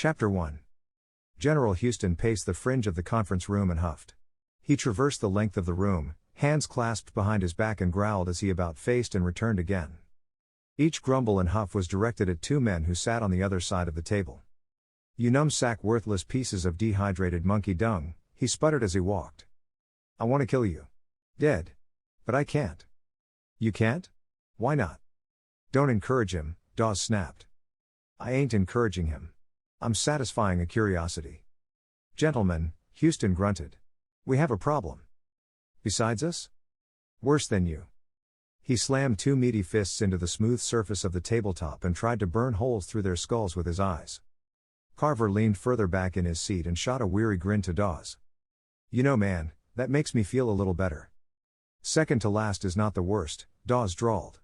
Chapter 1. General Houston paced the fringe of the conference room and huffed. He traversed the length of the room, hands clasped behind his back, and growled as he about-faced and returned again. Each grumble and huff was directed at two men who sat on the other side of the table. "You numbsack, worthless pieces of dehydrated monkey dung," he sputtered as he walked. "I want to kill you. Dead. But I can't." "You can't? Why not?" "Don't encourage him," Dawes snapped. "I ain't encouraging him. I'm satisfying a curiosity." "Gentlemen," Houston grunted. "We have a problem." "Besides us?" "Worse than you." He slammed two meaty fists into the smooth surface of the tabletop and tried to burn holes through their skulls with his eyes. Carver leaned further back in his seat and shot a weary grin to Dawes. "You know, man, that makes me feel a little better." "Second to last is not the worst," Dawes drawled.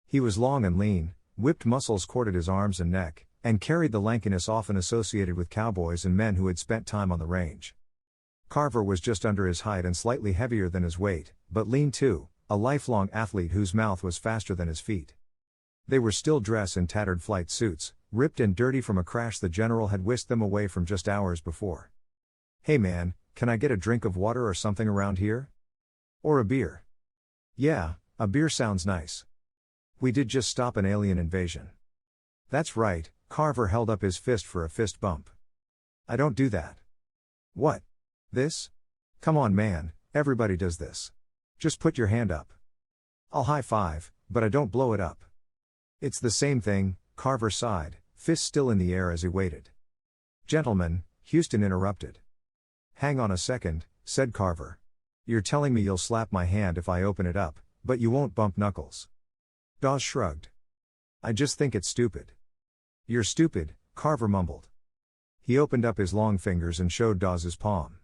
He was long and lean, whipped muscles corded his arms and neck, and carried the lankiness often associated with cowboys and men who had spent time on the range. Carver was just under his height and slightly heavier than his weight, but lean too, a lifelong athlete whose mouth was faster than his feet. They were still dressed in tattered flight suits, ripped and dirty from a crash the general had whisked them away from just hours before. "Hey man, can I get a drink of water or something around here? Or a beer?" "Yeah, a beer sounds nice. We did just stop an alien invasion." "That's right," Carver held up his fist for a fist bump. "I don't do that." "What? This? Come on man, everybody does this. Just put your hand up." "I'll high five, but I don't blow it up." "It's the same thing," Carver sighed, fist still in the air as he waited. "Gentlemen," Houston interrupted. "Hang on a second," said Carver. "You're telling me you'll slap my hand if I open it up, but you won't bump knuckles?" Dawes shrugged. "I just think it's stupid." "You're stupid," Carver mumbled. He opened up his long fingers and showed Dawes' palm.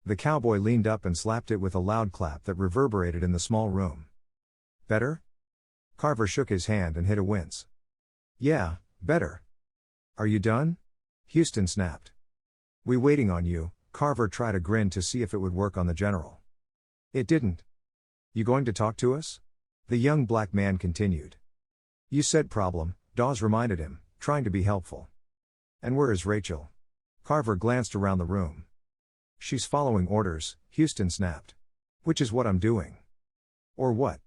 The cowboy leaned up and slapped it with a loud clap that reverberated in the small room. "Better?" Carver shook his hand and hid a wince. "Yeah, better." "Are you done?" Houston snapped. "We waiting on you." Carver tried a grin to see if it would work on the general. It didn't. "You going to talk to us?" The young black man continued. "You said problem," Dawes reminded him, trying to be helpful. "And where is Rachel?" Carver glanced around the room. "She's following orders," Houston snapped. "Which is what I'm doing." "Or what?"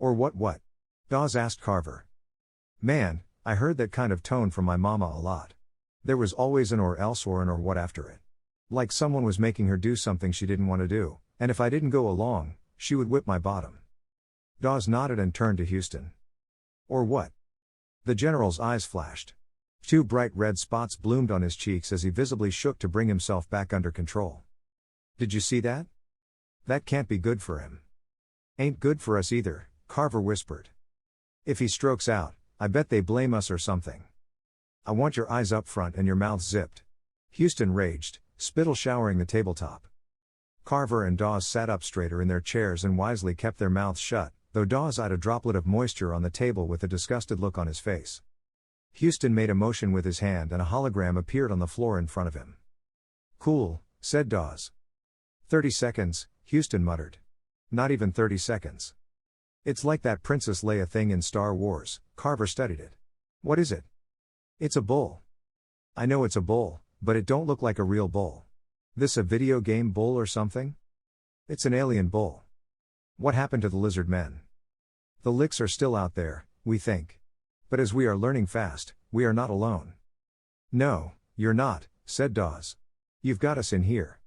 "Or what? Dawes asked Carver. "Man, I heard that kind of tone from my mama a lot. There was always an or else or an or what after it. Like someone was making her do something she didn't want to do, and if I didn't go along, she would whip my bottom." Dawes nodded and turned to Houston. "Or what?" The general's eyes flashed. Two bright red spots bloomed on his cheeks as he visibly shook to bring himself back under control. "Did you see that? That can't be good for him." "Ain't good for us either," Carver whispered. "If he strokes out, I bet they blame us or something." "I want your eyes up front and your mouth zipped," Houston raged, spittle showering the tabletop. Carver and Dawes sat up straighter in their chairs and wisely kept their mouths shut, though Dawes eyed a droplet of moisture on the table with a disgusted look on his face. Houston made a motion with his hand and a hologram appeared on the floor in front of him. "Cool," said Dawes. 30 seconds, Houston muttered. "Not even 30 seconds. It's like that Princess Leia thing in Star Wars," Carver studied it. "What is it?" "It's a bull." "I know it's a bull, but it don't look like a real bull. This a video game bull or something?" "It's an alien bull." "What happened to the lizard men?" "The licks are still out there, we think. But as we are learning fast, we are not alone." "No, you're not," said Dawes. "You've got us in here."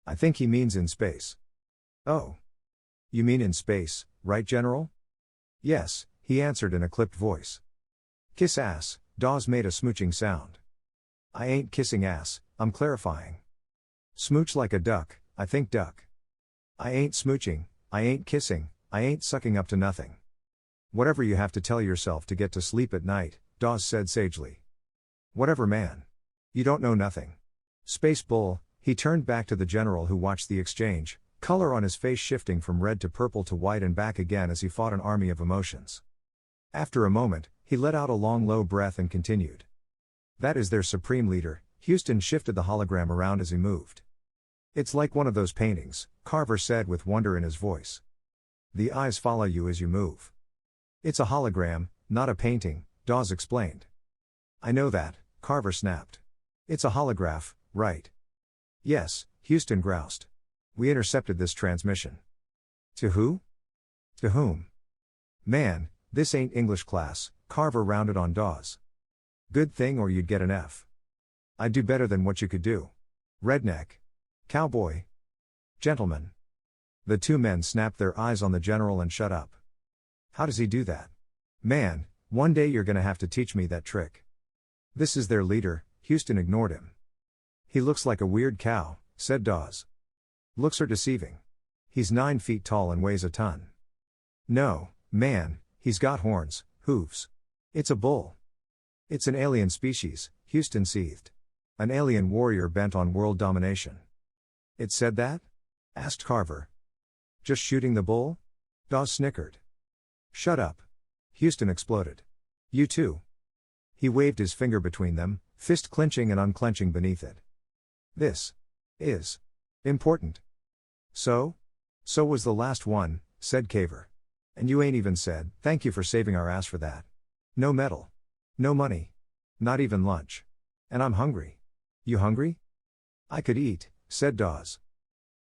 "I think he means in space." "Oh. You mean in space, right, General?" "Yes," he answered in a clipped voice. "Kiss ass," Dawes made a smooching sound. "I ain't kissing ass, I'm clarifying." "Smooch like a duck, I think duck." "I ain't smooching, I ain't kissing, I ain't sucking up to nothing." "Whatever you have to tell yourself to get to sleep at night," Dawes said sagely. "Whatever man. You don't know nothing. Space bull." He turned back to the general who watched the exchange, color on his face shifting from red to purple to white and back again as he fought an army of emotions. After a moment, he let out a long low breath and continued. "That is their supreme leader." Houston shifted the hologram around as he moved. "It's like one of those paintings," Carver said with wonder in his voice. "The eyes follow you as you move." "It's a hologram, not a painting," Dawes explained. "I know that," Carver snapped. It's a holograph, right? Yes, Houston groused. We intercepted this transmission. To who? To whom? Man, this ain't English class, Carver rounded on Dawes. Good thing or you'd get an F. I'd do better than what you could do. Redneck. Cowboy. Gentleman. The two men snapped their eyes on the general and shut up. How does he do that? Man, one day you're gonna have to teach me that trick. This is their leader, Houston ignored him. He looks like a weird cow, said Dawes. Looks are deceiving. He's 9 feet tall and weighs a ton. No, man, he's got horns, hooves. It's a bull. It's an alien species, Houston seethed. An alien warrior bent on world domination. It said that? Asked Carver. Just shooting the bull? Dawes snickered. Shut up. Houston exploded. You too. He waved his finger between them, fist clenching and unclenching beneath it. This is important. So was the last one, said Carver. And you ain't even said, thank you for saving our ass for that. No medal. No money. Not even lunch. And I'm hungry. You hungry? I could eat, said Dawes.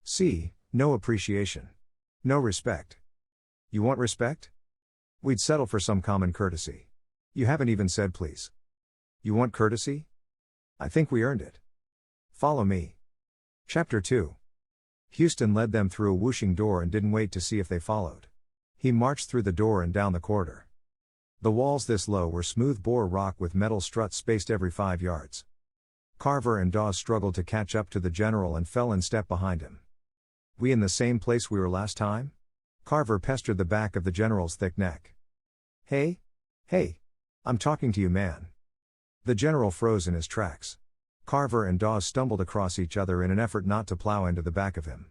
See, no appreciation. No respect. You want respect? We'd settle for some common courtesy. You haven't even said please. You want courtesy? I think we earned it. Follow me. Chapter 2. Houston led them through a whooshing door and didn't wait to see if they followed. He marched through the door and down the corridor. The walls this low were smooth bore rock with metal struts spaced every 5 yards. Carver and Dawes struggled to catch up to the general and fell in step behind him. We in the same place we were last time? Carver pestered the back of the general's thick neck. Hey! I'm talking to you, man. The general froze in his tracks. Carver and Dawes stumbled across each other in an effort not to plow into the back of him.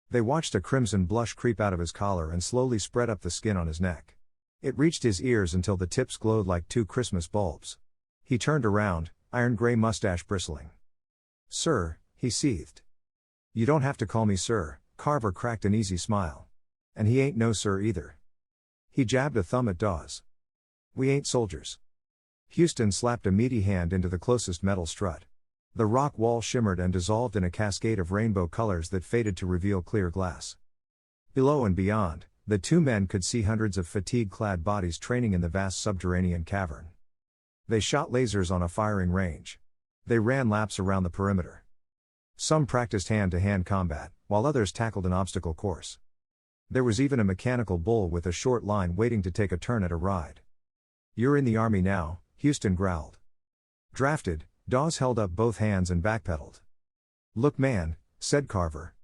They watched a crimson blush creep out of his collar and slowly spread up the skin on his neck. It reached his ears until the tips glowed like 2 Christmas bulbs. He turned around, iron gray mustache bristling. Sir, he seethed. You don't have to call me sir, Carver cracked an easy smile. And he ain't no sir either. He jabbed a thumb at Dawes. We ain't soldiers. Houston slapped a meaty hand into the closest metal strut. The rock wall shimmered and dissolved in a cascade of rainbow colors that faded to reveal clear glass. Below and beyond, the two men could see hundreds of fatigue-clad bodies training in the vast subterranean cavern. They shot lasers on a firing range. They ran laps around the perimeter. Some practiced hand-to-hand combat, while others tackled an obstacle course. There was even a mechanical bull with a short line waiting to take a turn at a ride. You're in the army now, Houston growled. Drafted, Dawes held up both hands and backpedaled. Look man, said Carver.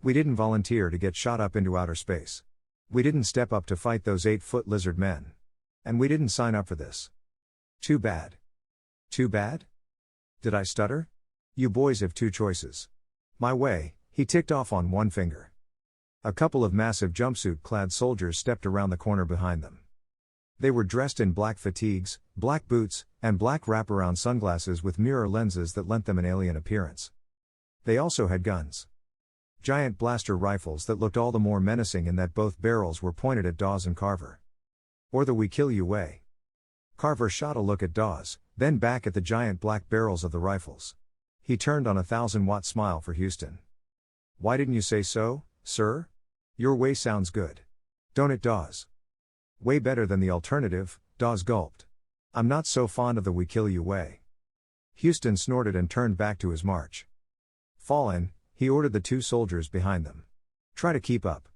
We didn't volunteer to get shot up into outer space. We didn't step up to fight those 8-foot lizard men. And we didn't sign up for this. Too bad. Too bad? Did I stutter? You boys have 2 choices. My way, he ticked off on one finger. A couple of massive jumpsuit-clad soldiers stepped around the corner behind them. They were dressed in black fatigues, black boots, and black wraparound sunglasses with mirror lenses that lent them an alien appearance. They also had guns. Giant blaster rifles that looked all the more menacing in that both barrels were pointed at Dawes and Carver. Or the we kill you way. Carver shot a look at Dawes, then back at the giant black barrels of the rifles. He turned on a 1,000-watt smile for Houston. Why didn't you say so, sir? Your way sounds good. Don't it, Dawes? Way better than the alternative, Dawes gulped. I'm not so fond of the we kill you way. Houston snorted and turned back to his march. Fall in, he ordered the 2 soldiers behind them. Try to keep up.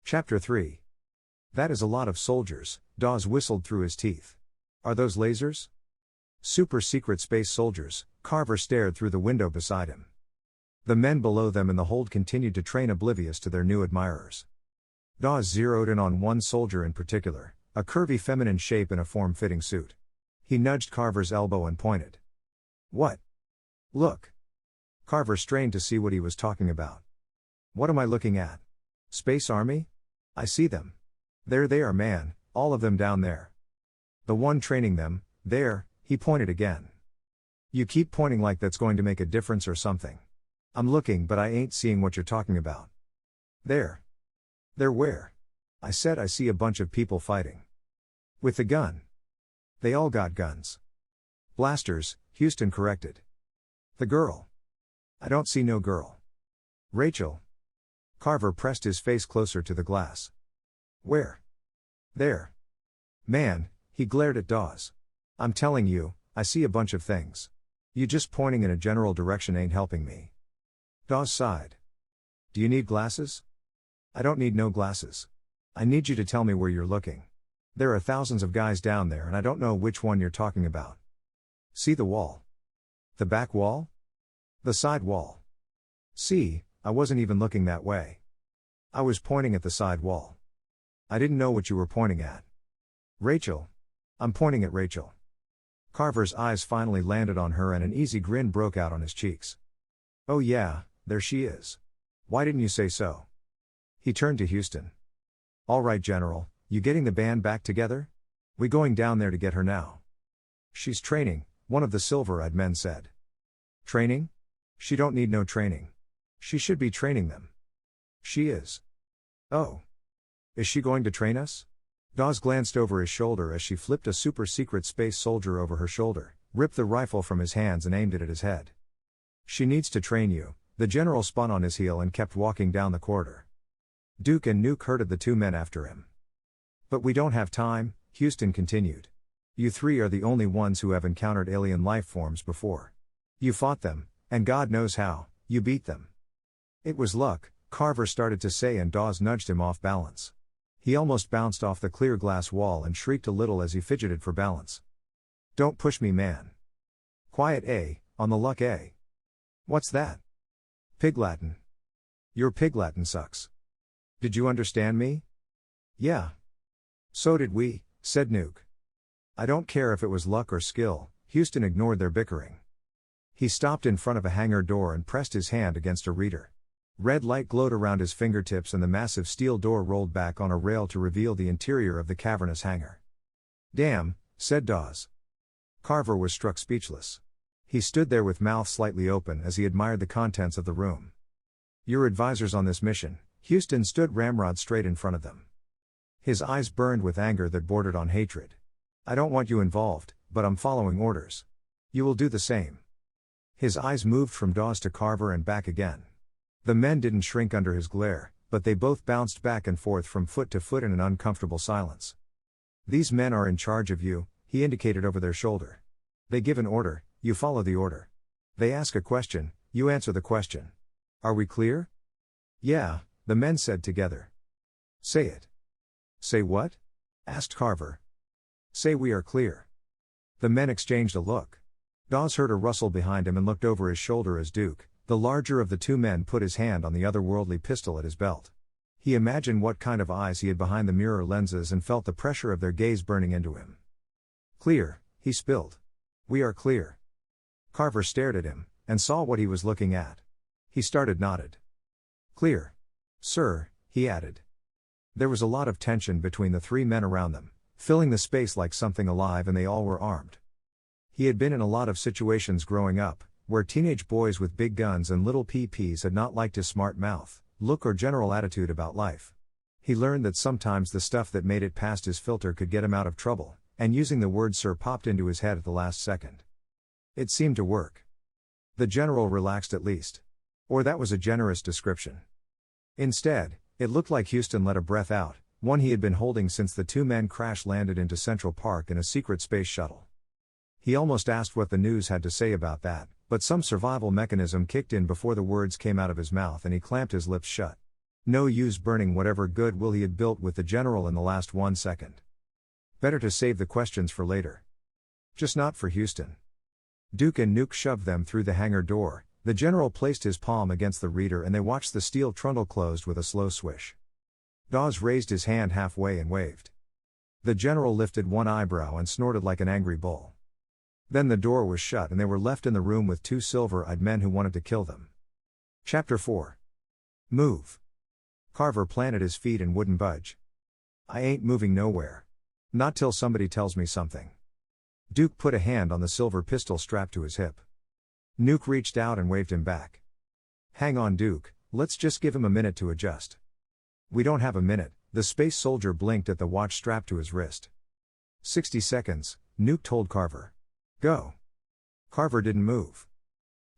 Chapter 3. That is a lot of soldiers, Dawes whistled through his teeth. Are those lasers? Super secret space soldiers, Carver stared through the window beside him. The men below them in the hold continued to train oblivious to their new admirers. Dawes zeroed in on one soldier in particular, a curvy feminine shape in a form-fitting suit. He nudged Carver's elbow and pointed. What? Look. Carver strained to see what he was talking about. What am I looking at? Space Army? I see them. There they are, man, all of them down there. The one training them, there, he pointed again. You keep pointing like that's going to make a difference or something. I'm looking but I ain't seeing what you're talking about. There. There where? I said I see a bunch of people fighting. With the gun. They all got guns. Blasters, Houston corrected. The girl. I don't see no girl. Rachel. Carver pressed his face closer to the glass. Where? There. Man, he glared at Dawes. I'm telling you, I see a bunch of things. You just pointing in a general direction ain't helping me. Dawes sighed. Do you need glasses? I don't need no glasses. I need you to tell me where you're looking. There are thousands of guys down there and I don't know which one you're talking about. See the wall? The back wall? The side wall. See, I wasn't even looking that way. I was pointing at the side wall. I didn't know what you were pointing at. Rachel. I'm pointing at Rachel. Carver's eyes finally landed on her and an easy grin broke out on his cheeks. Oh yeah, there she is. Why didn't you say so? He turned to Houston. All right, General, you getting the band back together? We going down there to get her now. She's training, one of the silver-eyed men said. Training? She don't need no training. She should be training them. She is. Oh. Is she going to train us? Dawes glanced over his shoulder as she flipped a super-secret space soldier over her shoulder, ripped the rifle from his hands and aimed it at his head. She needs to train you. The general spun on his heel and kept walking down the corridor. Duke and Nuke herded the two men after him. But we don't have time, Houston continued. You three are the only ones who have encountered alien life forms before. You fought them, and God knows how, you beat them. It was luck, Carver started to say, and Dawes nudged him off balance. He almost bounced off the clear glass wall and shrieked a little as he fidgeted for balance. Don't push me, man. Quiet, on the luck, What's that? Pig Latin. Your Pig Latin sucks. Did you understand me? Yeah. So did we, said Nuke. I don't care if it was luck or skill, Houston ignored their bickering. He stopped in front of a hangar door and pressed his hand against a reader. Red light glowed around his fingertips and the massive steel door rolled back on a rail to reveal the interior of the cavernous hangar. Damn, said Dawes. Carver was struck speechless. He stood there with mouth slightly open as he admired the contents of the room. Your advisors on this mission, Houston stood ramrod straight in front of them. His eyes burned with anger that bordered on hatred. I don't want you involved, but I'm following orders. You will do the same. His eyes moved from Dawes to Carver and back again. The men didn't shrink under his glare, but they both bounced back and forth from foot to foot in an uncomfortable silence. These men are in charge of you, he indicated over their shoulder. They give an order, you follow the order. They ask a question, you answer the question. Are we clear? Yeah, the men said together. Say it. Say what? Asked Carver. Say we are clear. The men exchanged a look. Dawes heard a rustle behind him and looked over his shoulder as Duke, the larger of the two men, put his hand on the otherworldly pistol at his belt. He imagined what kind of eyes he had behind the mirror lenses and felt the pressure of their gaze burning into him. Clear, he spilled. We are clear. Carver stared at him, and saw what he was looking at. He nodded. Clear. Sir, he added. There was a lot of tension between the three men around them, filling the space like something alive, and they all were armed. He had been in a lot of situations growing up, where teenage boys with big guns and little PPs had not liked his smart mouth, look or general attitude about life. He learned that sometimes the stuff that made it past his filter could get him out of trouble, and using the word sir popped into his head at the last second. It seemed to work. The general relaxed at least. Or that was a generous description. Instead, it looked like Houston let a breath out, one he had been holding since the two men crash-landed into Central Park in a secret space shuttle. He almost asked what the news had to say about that, but some survival mechanism kicked in before the words came out of his mouth and he clamped his lips shut. No use burning whatever goodwill he had built with the general in the last 1 second. Better to save the questions for later. Just not for Houston. Duke and Nuke shoved them through the hangar door. The general placed his palm against the reader and they watched the steel trundle closed with a slow swish. Dawes raised his hand halfway and waved. The general lifted one eyebrow and snorted like an angry bull. Then the door was shut and they were left in the room with two silver-eyed men who wanted to kill them. Chapter 4. Move. Carver planted his feet and wouldn't budge. I ain't moving nowhere. Not till somebody tells me something. Duke put a hand on the silver pistol strapped to his hip. Nuke reached out and waved him back. Hang on, Duke, let's just give him a minute to adjust. We don't have a minute, the space soldier blinked at the watch strapped to his wrist. 60 seconds, Nuke told Carver. Go. Carver didn't move.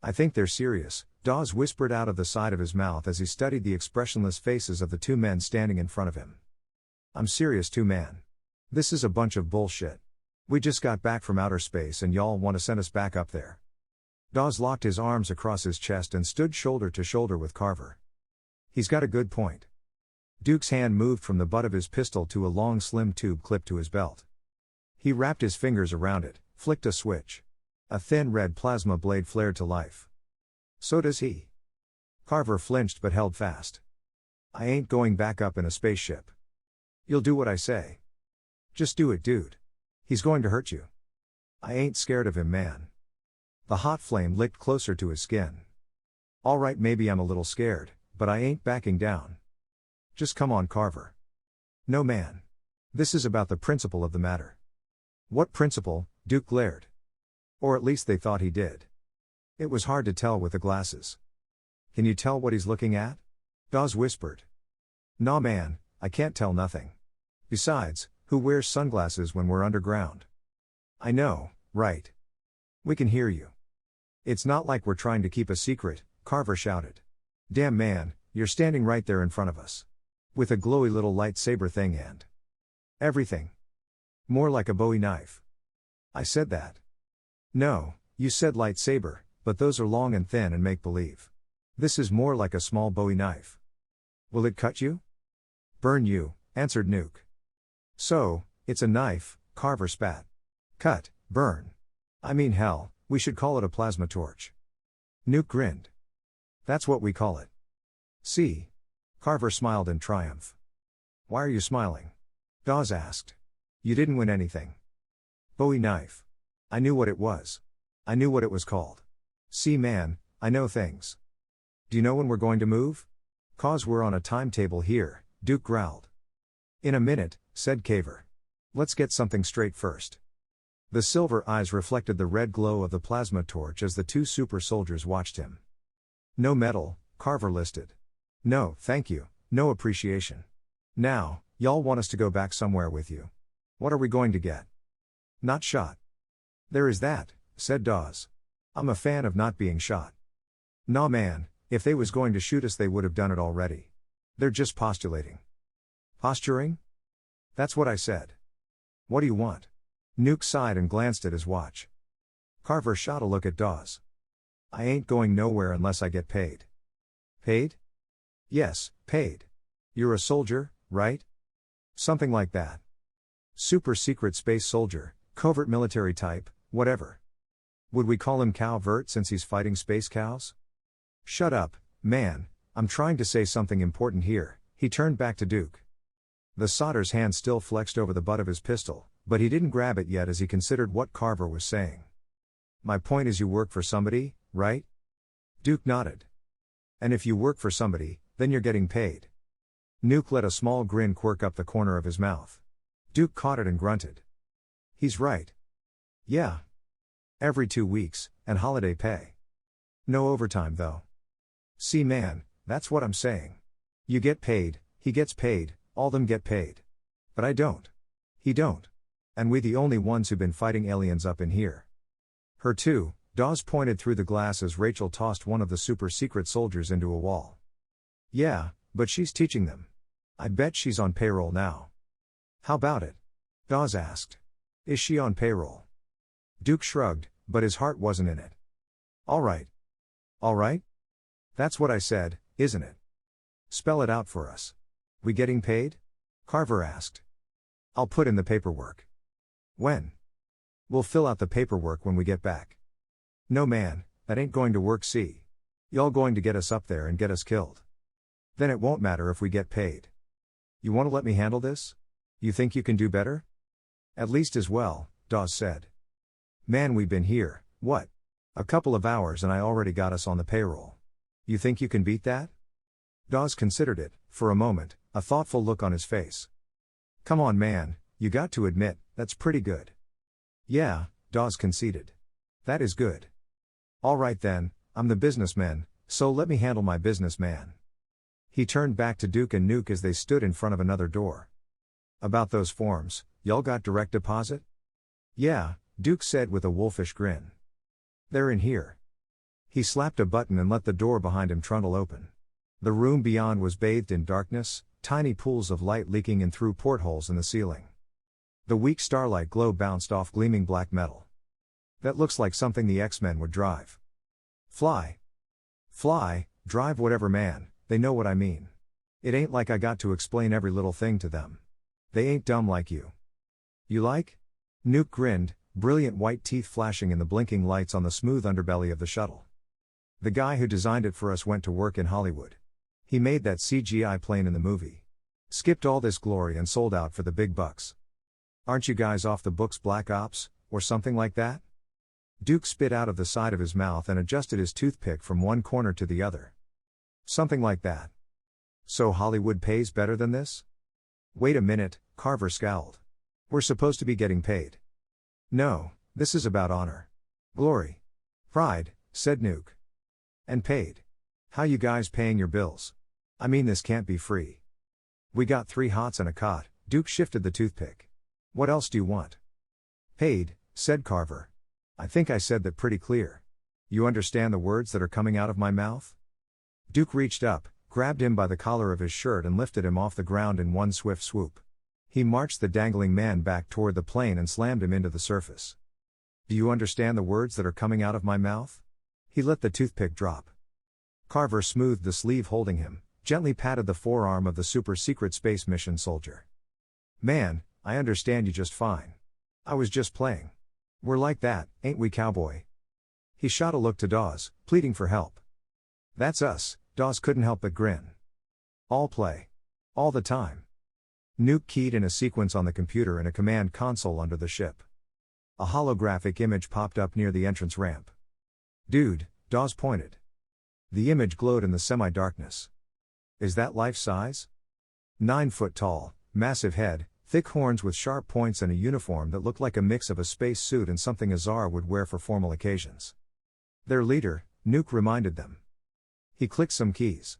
I think they're serious, Dawes whispered out of the side of his mouth as he studied the expressionless faces of the two men standing in front of him. I'm serious too, man. This is a bunch of bullshit. We just got back from outer space and y'all want to send us back up there. Dawes locked his arms across his chest and stood shoulder to shoulder with Carver. He's got a good point. Duke's hand moved from the butt of his pistol to a long slim tube clipped to his belt. He wrapped his fingers around it, flicked a switch. A thin red plasma blade flared to life. So does he. Carver flinched but held fast. I ain't going back up in a spaceship. You'll do what I say. Just do it, dude. He's going to hurt you. I ain't scared of him, man. The hot flame licked closer to his skin. All right, maybe I'm a little scared, but I ain't backing down. Just come on, Carver. No, man. This is about the principle of the matter. What principle? Duke glared. Or at least they thought he did. It was hard to tell with the glasses. Can you tell what he's looking at? Dawes whispered. Nah, man, I can't tell nothing. Besides, who wears sunglasses when we're underground? I know, right? We can hear you. It's not like we're trying to keep a secret, Carver shouted. Damn, man, you're standing right there in front of us. With a glowy little lightsaber thing and everything. More like a Bowie knife. I said that. No, you said lightsaber, but those are long and thin and make-believe. This is more like a small Bowie knife. Will it cut you? Burn you, answered Nuke. So, it's a knife, Carver spat. Cut, burn. I mean hell, we should call it a plasma torch. Nuke grinned. That's what we call it. See? Carver smiled in triumph. Why are you smiling? Dawes asked. You didn't win anything. Bowie knife. I knew what it was. I knew what it was called. See, man, I know things. Do you know when we're going to move? 'Cause we're on a timetable here, Duke growled. In a minute, said Carver. Let's get something straight first. The silver eyes reflected the red glow of the plasma torch as the two super soldiers watched him. No medal, Carver listed. No, thank you, no appreciation. Now, y'all want us to go back somewhere with you. What are we going to get? Not shot. There is that, said Dawes. I'm a fan of not being shot. Nah, man, if they was going to shoot us they would have done it already. They're just postulating. Posturing? That's what I said. What do you want? Nuke sighed and glanced at his watch. Carver shot a look at Dawes. I ain't going nowhere unless I get paid. Paid? Yes, paid. You're a soldier, right? Something like that. Super secret space soldier, covert military type, whatever. Would we call him cowvert since he's fighting space cows? Shut up, man, I'm trying to say something important here, he turned back to Duke. The solder's hand still flexed over the butt of his pistol, but he didn't grab it yet as he considered what Carver was saying. My point is you work for somebody, right? Duke nodded. And if you work for somebody, then you're getting paid. Nuke let a small grin quirk up the corner of his mouth. Duke caught it and grunted. He's right. Yeah. Every 2 weeks, and holiday pay. No overtime though. See, man, that's what I'm saying. You get paid, he gets paid, all them get paid. But I don't. He don't. And we the only ones who've been fighting aliens up in here. Her too, Dawes pointed through the glass as Rachel tossed one of the super secret soldiers into a wall. Yeah, but she's teaching them. I bet she's on payroll now. How about it? Dawes asked. Is she on payroll? Duke shrugged, but his heart wasn't in it. All right. All right? That's what I said, isn't it? Spell it out for us. We getting paid? Carver asked. I'll put in the paperwork. When? We'll fill out the paperwork when we get back. No, man, that ain't going to work. See? Y'all going to get us up there and get us killed. Then it won't matter if we get paid. You want to let me handle this? You think you can do better? At least as well, Dawes said. Man, we've been here, what? A couple of hours and I already got us on the payroll. You think you can beat that? Dawes considered it, for a moment, a thoughtful look on his face. Come on, man, you got to admit, that's pretty good. Yeah, Dawes conceded. That is good. All right then, I'm the businessman, so let me handle my businessman. He turned back to Duke and Nuke as they stood in front of another door. About those forms, y'all got direct deposit? Yeah, Duke said with a wolfish grin. They're in here. He slapped a button and let the door behind him trundle open. The room beyond was bathed in darkness, tiny pools of light leaking in through portholes in the ceiling. The weak starlight glow bounced off gleaming black metal. That looks like something the X-Men would drive. Fly. Fly, drive whatever, man, they know what I mean. It ain't like I got to explain every little thing to them. They ain't dumb like you. You like? Nuke grinned, brilliant white teeth flashing in the blinking lights on the smooth underbelly of the shuttle. The guy who designed it for us went to work in Hollywood. He made that CGI plane in the movie. Skipped all this glory and sold out for the big bucks. Aren't you guys off the books, Black Ops, or something like that? Duke spit out of the side of his mouth and adjusted his toothpick from one corner to the other. Something like that. So Hollywood pays better than this? Wait a minute, Carver scowled. We're supposed to be getting paid. No, this is about honor. Glory. Pride, said Nuke. And paid. How you guys paying your bills? I mean, this can't be free. We got 3 hots and a cot. Duke shifted the toothpick. What else do you want? Paid, said Carver. I think I said that pretty clear. You understand the words that are coming out of my mouth? Duke reached up, grabbed him by the collar of his shirt and lifted him off the ground in one swift swoop. He marched the dangling man back toward the plane and slammed him into the surface. Do you understand the words that are coming out of my mouth? He let the toothpick drop. Carver smoothed the sleeve holding him, gently patted the forearm of the super-secret space mission soldier. Man, I understand you just fine. I was just playing. We're like that, ain't we, cowboy? He shot a look to Dawes, pleading for help. That's us, Dawes couldn't help but grin. All play. All the time. Nuke keyed in a sequence on the computer in a command console under the ship. A holographic image popped up near the entrance ramp. Dude, Dawes pointed. The image glowed in the semi-darkness. Is that life-size? 9 foot tall, massive head, thick horns with sharp points and a uniform that looked like a mix of a space suit and something Azar would wear for formal occasions. Their leader, Nuke reminded them. He clicked some keys.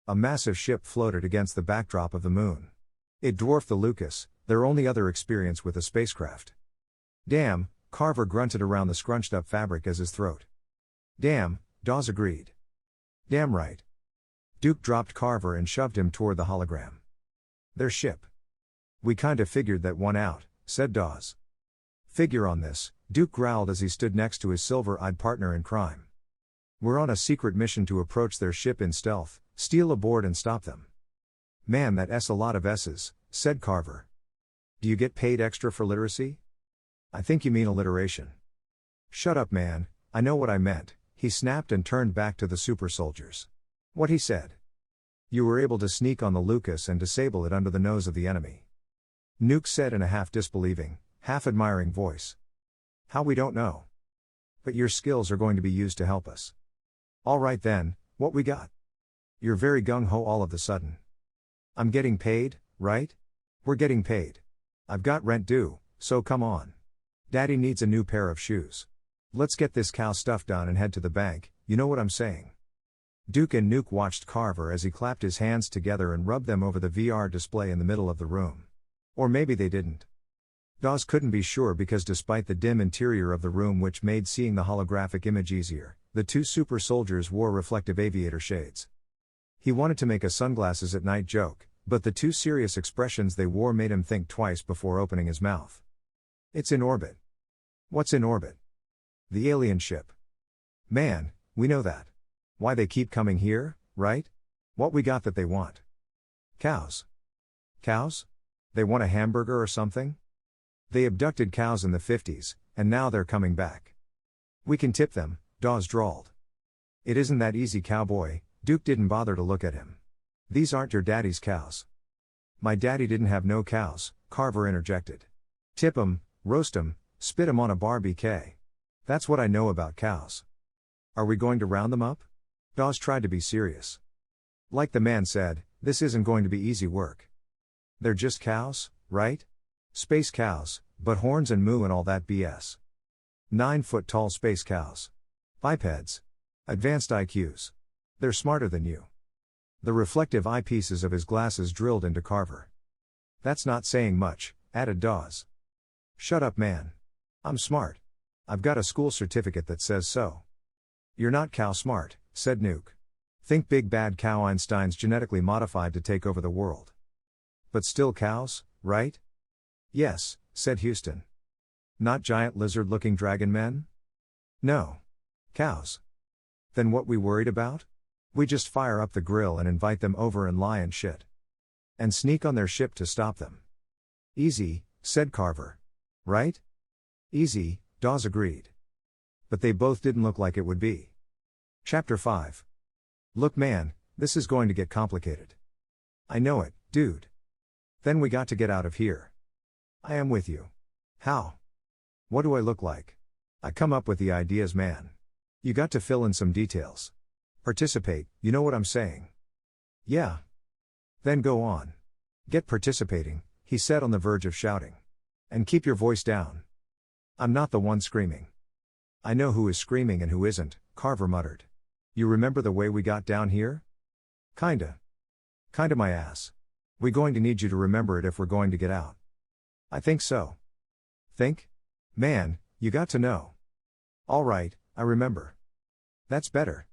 A massive ship floated against the backdrop of the moon. It dwarfed the Lucas, their only other experience with a spacecraft. Damn, Carver grunted around the scrunched-up fabric as his throat. Damn, Dawes agreed. Damn right. Duke dropped Carver and shoved him toward the hologram. Their ship. We kinda figured that one out, said Dawes. Figure on this, Duke growled as he stood next to his silver-eyed partner in crime. We're on a secret mission to approach their ship in stealth, steal aboard and stop them. Man, that's a lot of S's, said Carver. Do you get paid extra for literacy? I think you mean alliteration. Shut up, man, I know what I meant, he snapped and turned back to the super soldiers. What he said. You were able to sneak on the Lucas and disable it under the nose of the enemy. Nuke said in a half-disbelieving, half-admiring voice. How we don't know. But your skills are going to be used to help us. All right then, what we got? You're very gung-ho all of a sudden. I'm getting paid, right? We're getting paid. I've got rent due, so come on. Daddy needs a new pair of shoes. Let's get this cow stuff done and head to the bank, you know what I'm saying. Duke and Nuke watched Carver as he clapped his hands together and rubbed them over the VR display in the middle of the room. Or maybe they didn't. Dawes couldn't be sure because despite the dim interior of the room which made seeing the holographic image easier, the 2 super soldiers wore reflective aviator shades. He wanted to make a sunglasses at night joke, but the 2 serious expressions they wore made him think twice before opening his mouth. It's in orbit. What's in orbit? The alien ship. Man, we know that. Why they keep coming here, right? What we got that they want? Cows. Cows? They want a hamburger or something? They abducted cows in the 50s, and now they're coming back. We can tip them, Dawes drawled. It isn't that easy, cowboy. Duke didn't bother to look at him. These aren't your daddy's cows. My daddy didn't have no cows, Carver interjected. Tip 'em, roast 'em, spit 'em on a barbecue. That's what I know about cows. Are we going to round them up? Dawes tried to be serious. Like the man said, this isn't going to be easy work. They're just cows, right? Space cows, but horns and moo and all that BS. 9 foot tall space cows. Bipeds. Advanced IQs. They're smarter than you. The reflective eyepieces of his glasses drilled into Carver. That's not saying much, added Dawes. Shut up, man. I'm smart. I've got a school certificate that says so. You're not cow smart, said Nuke. Think big bad cow Einstein's genetically modified to take over the world. But still cows, right? Yes, said Houston. Not giant lizard-looking dragon men? No. Cows. Then what we worried about? We just fire up the grill and invite them over and lie and shit. And sneak on their ship to stop them. Easy, said Carver. Right? Easy, Dawes agreed. But they both didn't look like it would be. Chapter 5. Look man, this is going to get complicated. I know it, dude. Then we got to get out of here. I am with you. How? What do I look like? I come up with the ideas, man. You got to fill in some details. Participate, you know what I'm saying? Yeah. Then go on. Get participating, he said on the verge of shouting. And keep your voice down. I'm not the one screaming. I know who is screaming and who isn't, Carver muttered. You remember the way we got down here? Kinda my ass. We going to need you to remember it if we're going to get out. I think so. Think? Man, you got to know. All right, I remember. That's better.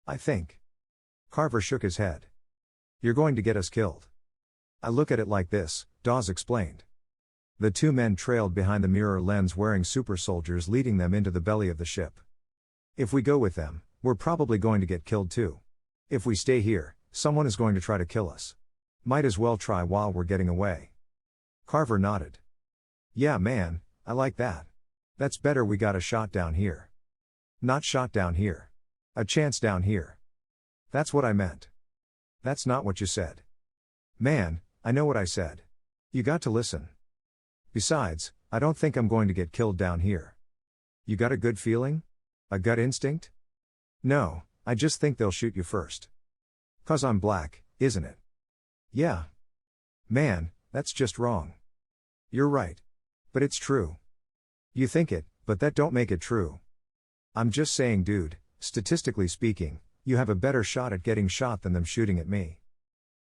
I think. Carver shook his head. You're going to get us killed. I look at it like this, Dawes explained. The two men trailed behind the mirror lens wearing super soldiers leading them into the belly of the ship. If we go with them, we're probably going to get killed too. If we stay here, someone is going to try to kill us. Might as well try while we're getting away. Carver nodded. Yeah man, I like that. That's better. We got a shot down here. Not shot down here. A chance down here. That's what I meant. That's not what you said. Man, I know what I said. You got to listen. Besides, I don't think I'm going to get killed down here. You got a good feeling? A gut instinct? No, I just think they'll shoot you first. 'Cause I'm black, isn't it? Yeah. Man, that's just wrong. You're right. But it's true. You think it, but that don't make it true. I'm just saying dude, statistically speaking, you have a better shot at getting shot than them shooting at me.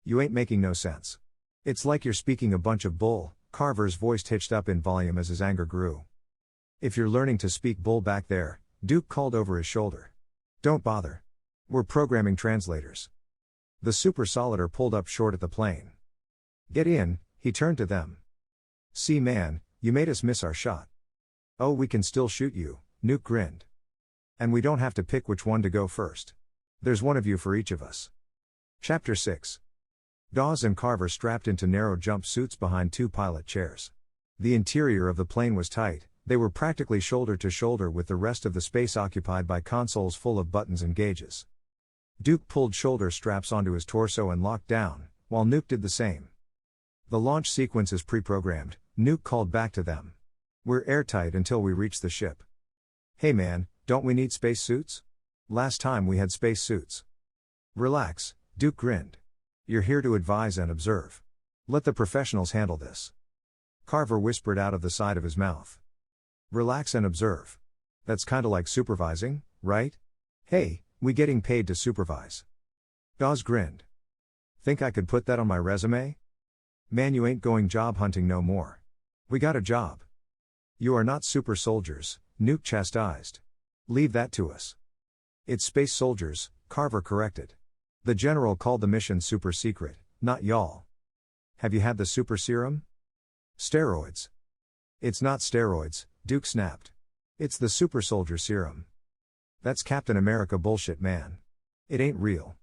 You ain't making no sense. It's like you're speaking a bunch of bull. Carver's voice hitched up in volume as his anger grew. If you're learning to speak bull back there, Duke called over his shoulder. Don't bother. We're programming translators. The super solider pulled up short at the plane. Get in, he turned to them. See man, you made us miss our shot. Oh, we can still shoot you, Nuke grinned. And we don't have to pick which one to go first. There's one of you for each of us. Chapter 6. Dawes and Carver strapped into narrow jump suits behind two pilot chairs. The interior of the plane was tight, they were practically shoulder to shoulder with the rest of the space occupied by consoles full of buttons and gauges. Duke pulled shoulder straps onto his torso and locked down, while Nuke did the same. The launch sequence is pre-programmed, Nuke called back to them. We're airtight until we reach the ship. Hey man, don't we need space suits? Last time we had space suits. Relax, Duke grinned. You're here to advise and observe. Let the professionals handle this. Carver whispered out of the side of his mouth. Relax and observe. That's kinda like supervising, right? Hey, we getting paid to supervise. Dawes grinned. Think I could put that on my resume? Man, you ain't going job hunting no more. We got a job. You are not super soldiers, Nuke chastised. Leave that to us. It's space soldiers, Carver corrected. The general called the mission super secret, not y'all. Have you had the super serum? Steroids. It's not steroids, Duke snapped. It's the super soldier serum. That's Captain America bullshit man. It ain't real.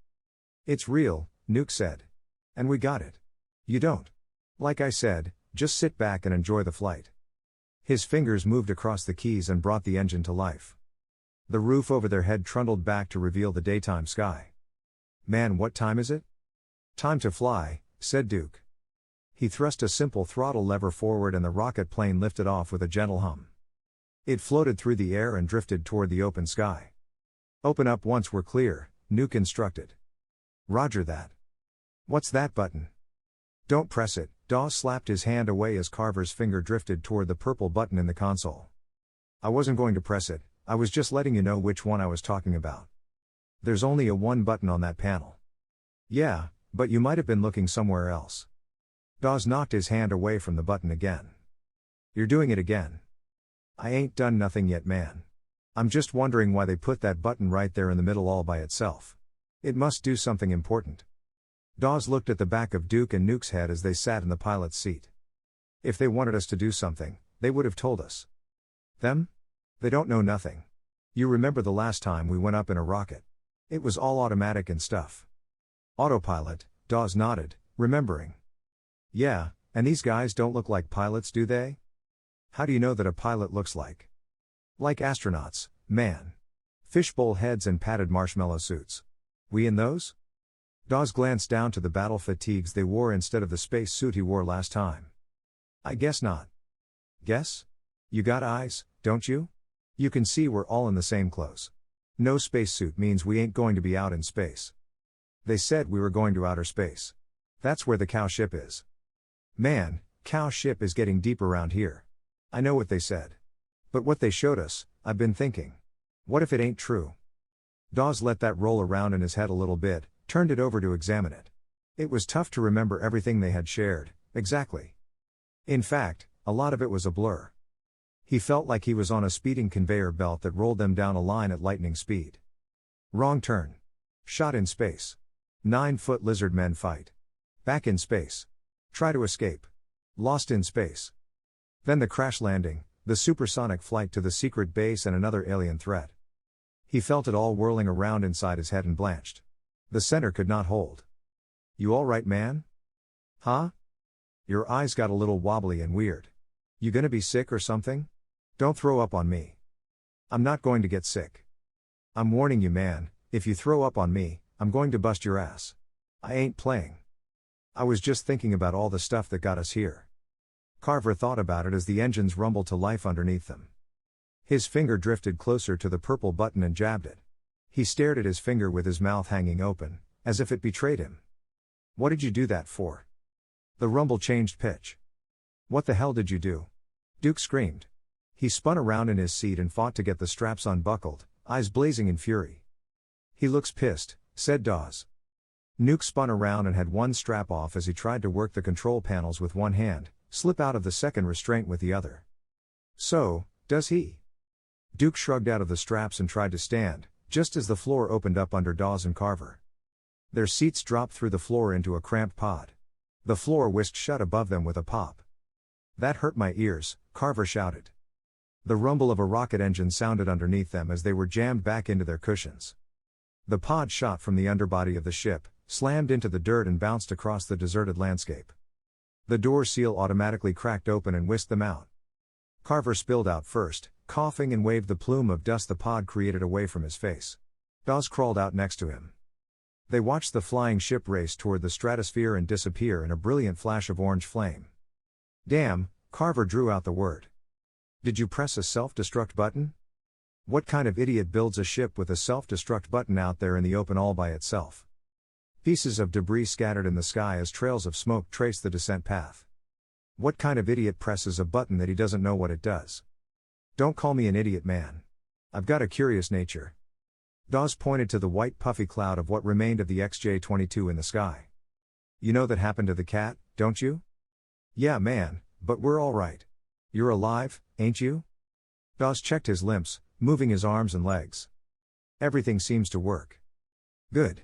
It's real, Nuke said. And we got it. You don't. Like I said, just sit back and enjoy the flight. His fingers moved across the keys and brought the engine to life. The roof over their head trundled back to reveal the daytime sky. Man, what time is it? Time to fly, said Duke. He thrust a simple throttle lever forward and the rocket plane lifted off with a gentle hum. It floated through the air and drifted toward the open sky. Open up once we're clear, Nuke instructed. Roger that. What's that button? Don't press it, Dawes slapped his hand away as Carver's finger drifted toward the purple button in the console. I wasn't going to press it, I was just letting you know which one I was talking about. There's only a one button on that panel. Yeah, but you might have been looking somewhere else. Dawes knocked his hand away from the button again. You're doing it again. I ain't done nothing yet, man. I'm just wondering why they put that button right there in the middle all by itself. It must do something important. Dawes looked at the back of Duke and Nuke's head as they sat in the pilot's seat. If they wanted us to do something, they would have told us. Them? They don't know nothing. You remember the last time we went up in a rocket? It was all automatic and stuff. Autopilot, Dawes nodded, remembering. Yeah, and these guys don't look like pilots, do they? How do you know that a pilot looks like? Like astronauts, man. Fishbowl heads and padded marshmallow suits. We in those? Dawes glanced down to the battle fatigues they wore instead of the space suit he wore last time. I guess not. Guess? You got eyes, don't you? You can see we're all in the same clothes. No spacesuit means we ain't going to be out in space. They said we were going to outer space. That's where the cow ship is. Man, cow ship is getting deep around here. I know what they said. But what they showed us, I've been thinking. What if it ain't true? Dawes let that roll around in his head a little bit, turned it over to examine it. It was tough to remember everything they had shared, exactly. In fact, a lot of it was a blur. He felt like he was on a speeding conveyor belt that rolled them down a line at lightning speed. Wrong turn. Shot in space. 9-foot lizard men fight. Back in space. Try to escape. Lost in space. Then the crash landing, the supersonic flight to the secret base and another alien threat. He felt it all whirling around inside his head and blanched. The center could not hold. You all right, man? Huh? Your eyes got a little wobbly and weird. You gonna be sick or something? Don't throw up on me. I'm not going to get sick. I'm warning you, man, if you throw up on me, I'm going to bust your ass. I ain't playing. I was just thinking about all the stuff that got us here. Carver thought about it as the engines rumbled to life underneath them. His finger drifted closer to the purple button and jabbed it. He stared at his finger with his mouth hanging open, as if it betrayed him. What did you do that for? The rumble changed pitch. What the hell did you do? Duke screamed. He spun around in his seat and fought to get the straps unbuckled, eyes blazing in fury. He looks pissed, said Dawes. Nuke spun around and had one strap off as he tried to work the control panels with one hand, slip out of the second restraint with the other. So, does he? Duke shrugged out of the straps and tried to stand, just as the floor opened up under Dawes and Carver. Their seats dropped through the floor into a cramped pod. The floor whisked shut above them with a pop. That hurt my ears, Carver shouted. The rumble of a rocket engine sounded underneath them as they were jammed back into their cushions. The pod shot from the underbody of the ship, slammed into the dirt and bounced across the deserted landscape. The door seal automatically cracked open and whisked them out. Carver spilled out first, coughing, and waved the plume of dust the pod created away from his face. Dawes crawled out next to him. They watched the flying ship race toward the stratosphere and disappear in a brilliant flash of orange flame. Damn, Carver drew out the word. Did you press a self-destruct button? What kind of idiot builds a ship with a self-destruct button out there in the open all by itself? Pieces of debris scattered in the sky as trails of smoke traced the descent path. What kind of idiot presses a button that he doesn't know what it does? Don't call me an idiot, man. I've got a curious nature. Dawes pointed to the white puffy cloud of what remained of the XJ-22 in the sky. You know that happened to the cat, don't you? Yeah, man, but we're all right. You're alive, ain't you? Dawes checked his limps, moving his arms and legs. Everything seems to work. Good.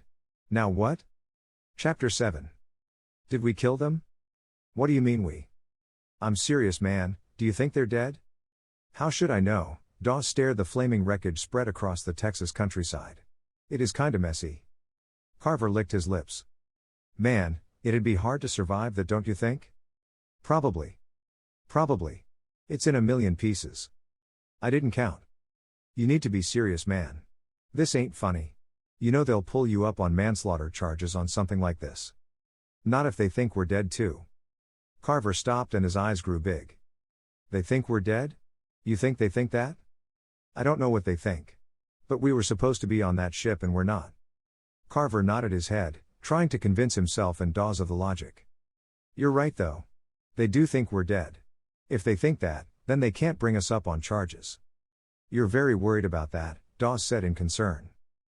Now what? Chapter 7. Did we kill them? What do you mean we? I'm serious, man, do you think they're dead? How should I know? Dawes stared the flaming wreckage spread across the Texas countryside. It is kinda messy. Carver licked his lips. Man, it'd be hard to survive that, don't you think? Probably. Probably. It's in a million pieces. I didn't count. You need to be serious, man. This ain't funny. You know they'll pull you up on manslaughter charges on something like this. Not if they think we're dead too. Carver stopped and his eyes grew big. They think we're dead? You think they think that? I don't know what they think. But we were supposed to be on that ship and we're not. Carver nodded his head, trying to convince himself and Dawes of the logic. You're right though. They do think we're dead. If they think that, then they can't bring us up on charges. You're very worried about that, Dawes said in concern.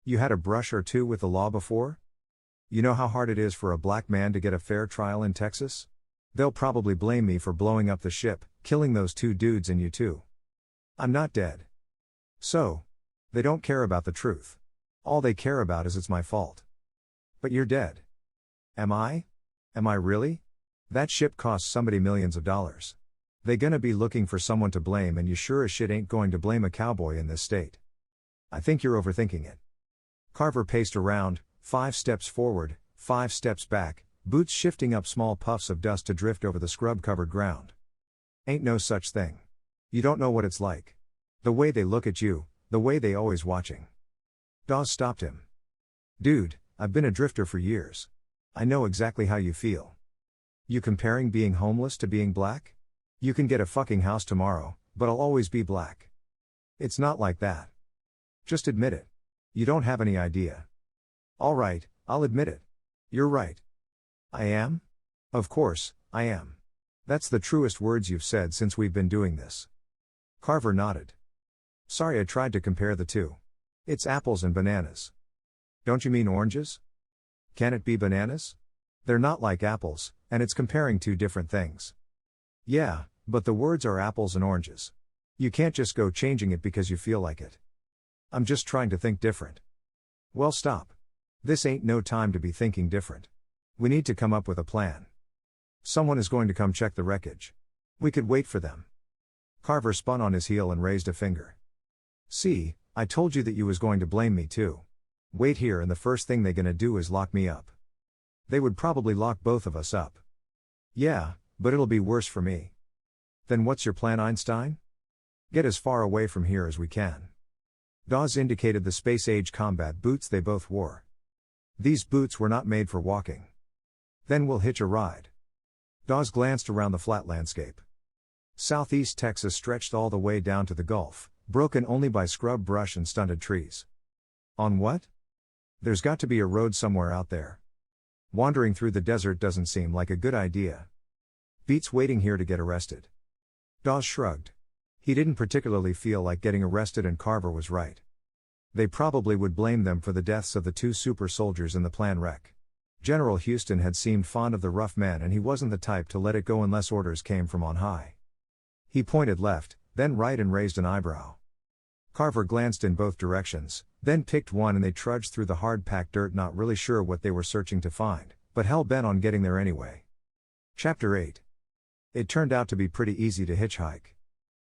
You had a brush or two with the law before? You know how hard it is for a black man to get a fair trial in Texas? They'll probably blame me for blowing up the ship, killing those two dudes and you too. I'm not dead. So, They don't care about the truth. All they care about is it's my fault. But you're dead. Am I? Am I really? That ship cost somebody millions of dollars. They gonna be looking for someone to blame, and you sure as shit ain't going to blame a cowboy in this state. I think you're overthinking it. Carver paced around, 5 steps forward, 5 steps back, boots shifting up small puffs of dust to drift over the scrub-covered ground. Ain't no such thing. You don't know what it's like. The way they look at you, the way they always watching. Dawes stopped him. Dude, I've been a drifter for years. I know exactly how you feel. You comparing being homeless to being black? You can get a fucking house tomorrow, but I'll always be black. It's not like that. Just admit it. You don't have any idea. Alright, I'll admit it. You're right. I am? Of course, I am. That's the truest words you've said since we've been doing this. Carver nodded. Sorry I tried to compare the two. It's apples and bananas. Don't you mean oranges? Can it be bananas? They're not like apples, and it's comparing two different things. Yeah, but the words are apples and oranges. You can't just go changing it because you feel like it. I'm just trying to think different. Well, stop. This ain't no time to be thinking different. We need to come up with a plan. Someone is going to come check the wreckage. We could wait for them. Carver spun on his heel and raised a finger. See, I told you that you was going to blame me too. Wait here and the first thing they gonna do is lock me up. They would probably lock both of us up. Yeah, but it'll be worse for me. Then what's your plan, Einstein? Get as far away from here as we can. Dawes indicated the space-age combat boots they both wore. These boots were not made for walking. Then we'll hitch a ride. Dawes glanced around the flat landscape. Southeast Texas stretched all the way down to the Gulf, broken only by scrub brush and stunted trees. On what? There's got to be a road somewhere out there. Wandering through the desert doesn't seem like a good idea. Beats waiting here to get arrested. Dawes shrugged. He didn't particularly feel like getting arrested, and Carver was right. They probably would blame them for the deaths of the 2 super soldiers in the plane wreck. General Houston had seemed fond of the rough men, and he wasn't the type to let it go unless orders came from on high. He pointed left, then right, and raised an eyebrow. Carver glanced in both directions, then picked one, and they trudged through the hard-packed dirt, not really sure what they were searching to find, but hell-bent on getting there anyway. Chapter 8. It turned out to be pretty easy to hitchhike.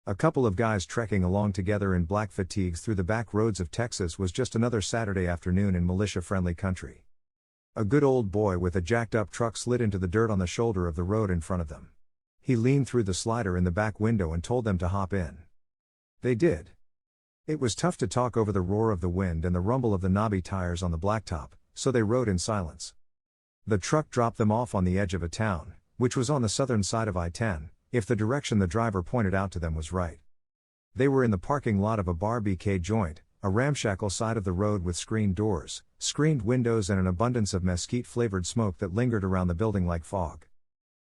A couple of guys trekking along together in black fatigues through the back roads of Texas was just another Saturday afternoon in militia-friendly country. A good old boy with a jacked-up truck slid into the dirt on the shoulder of the road in front of them. He leaned through the slider in the back window and told them to hop in. They did. It was tough to talk over the roar of the wind and the rumble of the knobby tires on the blacktop, so they rode in silence. The truck dropped them off on the edge of a town, which was on the southern side of I-10, if the direction the driver pointed out to them was right. They were in the parking lot of a bar-BK joint, a ramshackle side of the road with screened doors, screened windows, and an abundance of mesquite-flavored smoke that lingered around the building like fog.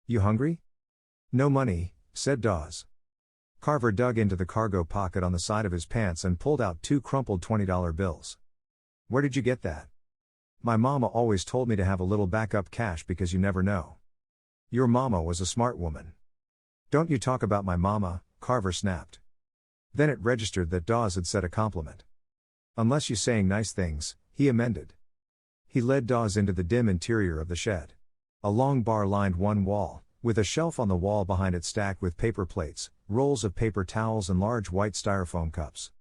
You hungry? No money, said Dawes. Carver dug into the cargo pocket on the side of his pants and pulled out 2 crumpled $20 bills. Where did you get that? My mama always told me to have a little backup cash because you never know. Your mama was a smart woman. Don't you talk about my mama, Carver snapped. Then it registered that Dawes had said a compliment. Unless you saying nice things, he amended. He led Dawes into the dim interior of the shed. A long bar lined one wall, with a shelf on the wall behind it stacked with paper plates, rolls of paper towels, and large white styrofoam cups.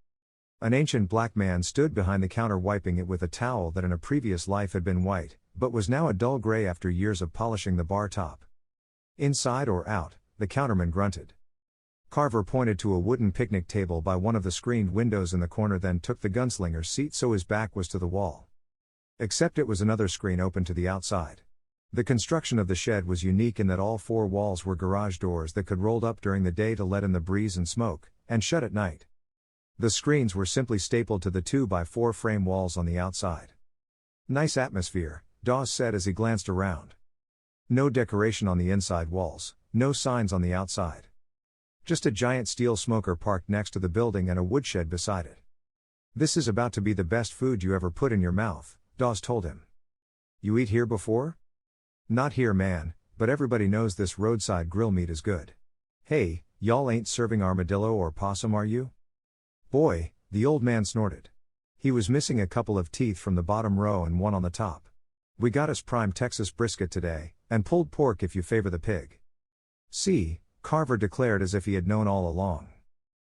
An ancient black man stood behind the counter wiping it with a towel that in a previous life had been white, but was now a dull gray after years of polishing the bar top. Inside or out, the counterman grunted. Carver pointed to a wooden picnic table by one of the screened windows in the corner, then took the gunslinger's seat so his back was to the wall. Except it was another screen open to the outside. The construction of the shed was unique in that all 4 walls were garage doors that could roll up during the day to let in the breeze and smoke, and shut at night. The screens were simply stapled to the 2x4 frame walls on the outside. Nice atmosphere, Dawes said as he glanced around. No decoration on the inside walls, no signs on the outside. Just a giant steel smoker parked next to the building and a woodshed beside it. This is about to be the best food you ever put in your mouth, Dawes told him. You eat here before? Not here, man, but everybody knows this roadside grill meat is good. Hey, y'all ain't serving armadillo or possum, are you? Boy, the old man snorted. He was missing a couple of teeth from the bottom row and one on the top. We got us prime Texas brisket today, and pulled pork if you favor the pig. See, Carver declared as if he had known all along.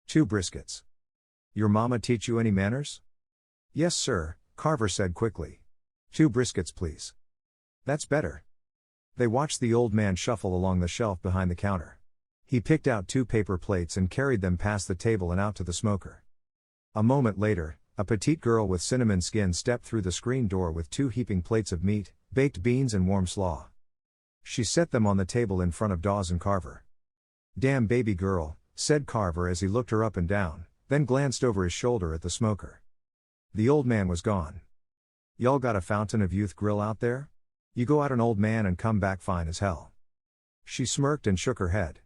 2 briskets. Your mama teach you any manners? Yes, sir, Carver said quickly. 2 briskets, please. That's better. They watched the old man shuffle along the shelf behind the counter. He picked out 2 paper plates and carried them past the table and out to the smoker. A moment later, a petite girl with cinnamon skin stepped through the screen door with 2 heaping plates of meat, baked beans and warm slaw. She set them on the table in front of Dawes and Carver. Damn baby girl, said Carver as he looked her up and down, then glanced over his shoulder at the smoker. The old man was gone. Y'all got a Fountain of Youth grill out there? You go out an old man and come back fine as hell. She smirked and shook her head.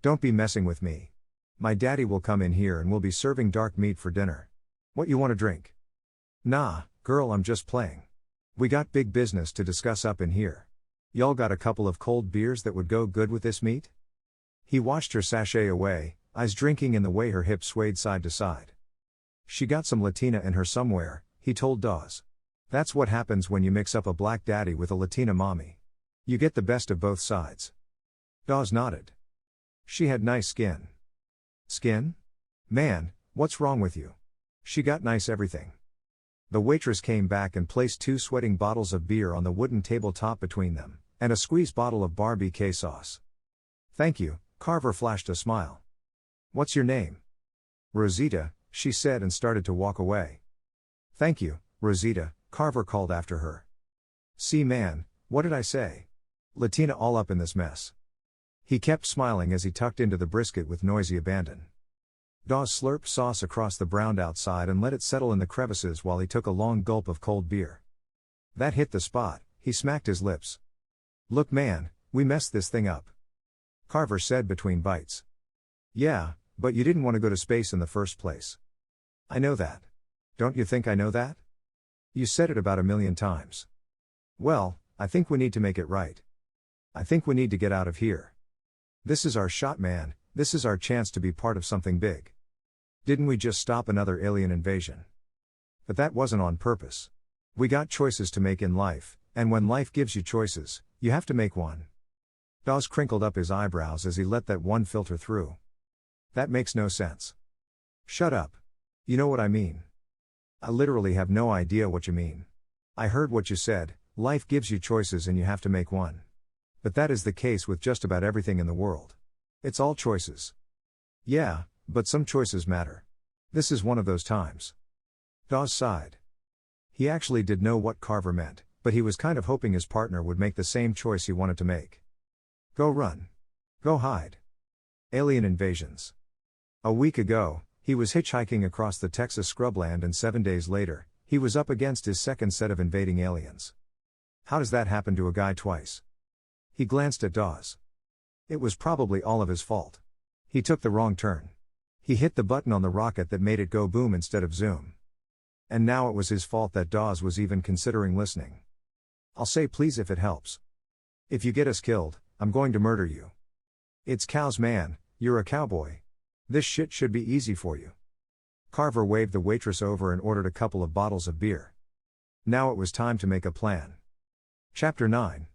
Don't be messing with me. My daddy will come in here and we'll be serving dark meat for dinner. What you want to drink? Nah, girl, I'm just playing. We got big business to discuss up in here. Y'all got a couple of cold beers that would go good with this meat? He watched her sashay away, eyes drinking in the way her hips swayed side to side. She got some Latina in her somewhere, he told Dawes. That's what happens when you mix up a black daddy with a Latina mommy. You get the best of both sides. Dawes nodded. She had nice skin. Skin? Man, what's wrong with you? She got nice everything. The waitress came back and placed 2 sweating bottles of beer on the wooden tabletop between them, and a squeezed bottle of BBQ sauce. Thank you, Carver flashed a smile. What's your name? Rosita, she said and started to walk away. Thank you, Rosita, Carver called after her. See man, what did I say? Latina all up in this mess. He kept smiling as he tucked into the brisket with noisy abandon. Dawes slurped sauce across the browned outside and let it settle in the crevices while he took a long gulp of cold beer. That hit the spot, he smacked his lips. Look man, we messed this thing up. Carver said between bites. Yeah, but you didn't want to go to space in the first place. I know that. Don't you think I know that? You said it about 1,000,000 times. Well, I think we need to make it right. I think we need to get out of here. This is our shot man, this is our chance to be part of something big. Didn't we just stop another alien invasion? But that wasn't on purpose. We got choices to make in life, and when life gives you choices, you have to make one. Dawes crinkled up his eyebrows as he let that one filter through. That makes no sense. Shut up. You know what I mean. I literally have no idea what you mean. I heard what you said, life gives you choices and you have to make one. But that is the case with just about everything in the world. It's all choices. Yeah, but some choices matter. This is one of those times. Dawes sighed. He actually did know what Carver meant, but he was kind of hoping his partner would make the same choice he wanted to make. Go run. Go hide. Alien invasions. A week ago, he was hitchhiking across the Texas scrubland and 7 days later, he was up against his second set of invading aliens. How does that happen to a guy twice? He glanced at Dawes. It was probably all of his fault. He took the wrong turn. He hit the button on the rocket that made it go boom instead of zoom. And now it was his fault that Dawes was even considering listening. I'll say please if it helps. If you get us killed, I'm going to murder you. It's cows man, you're a cowboy. This shit should be easy for you. Carver waved the waitress over and ordered a couple of bottles of beer. Now it was time to make a plan. Chapter 9.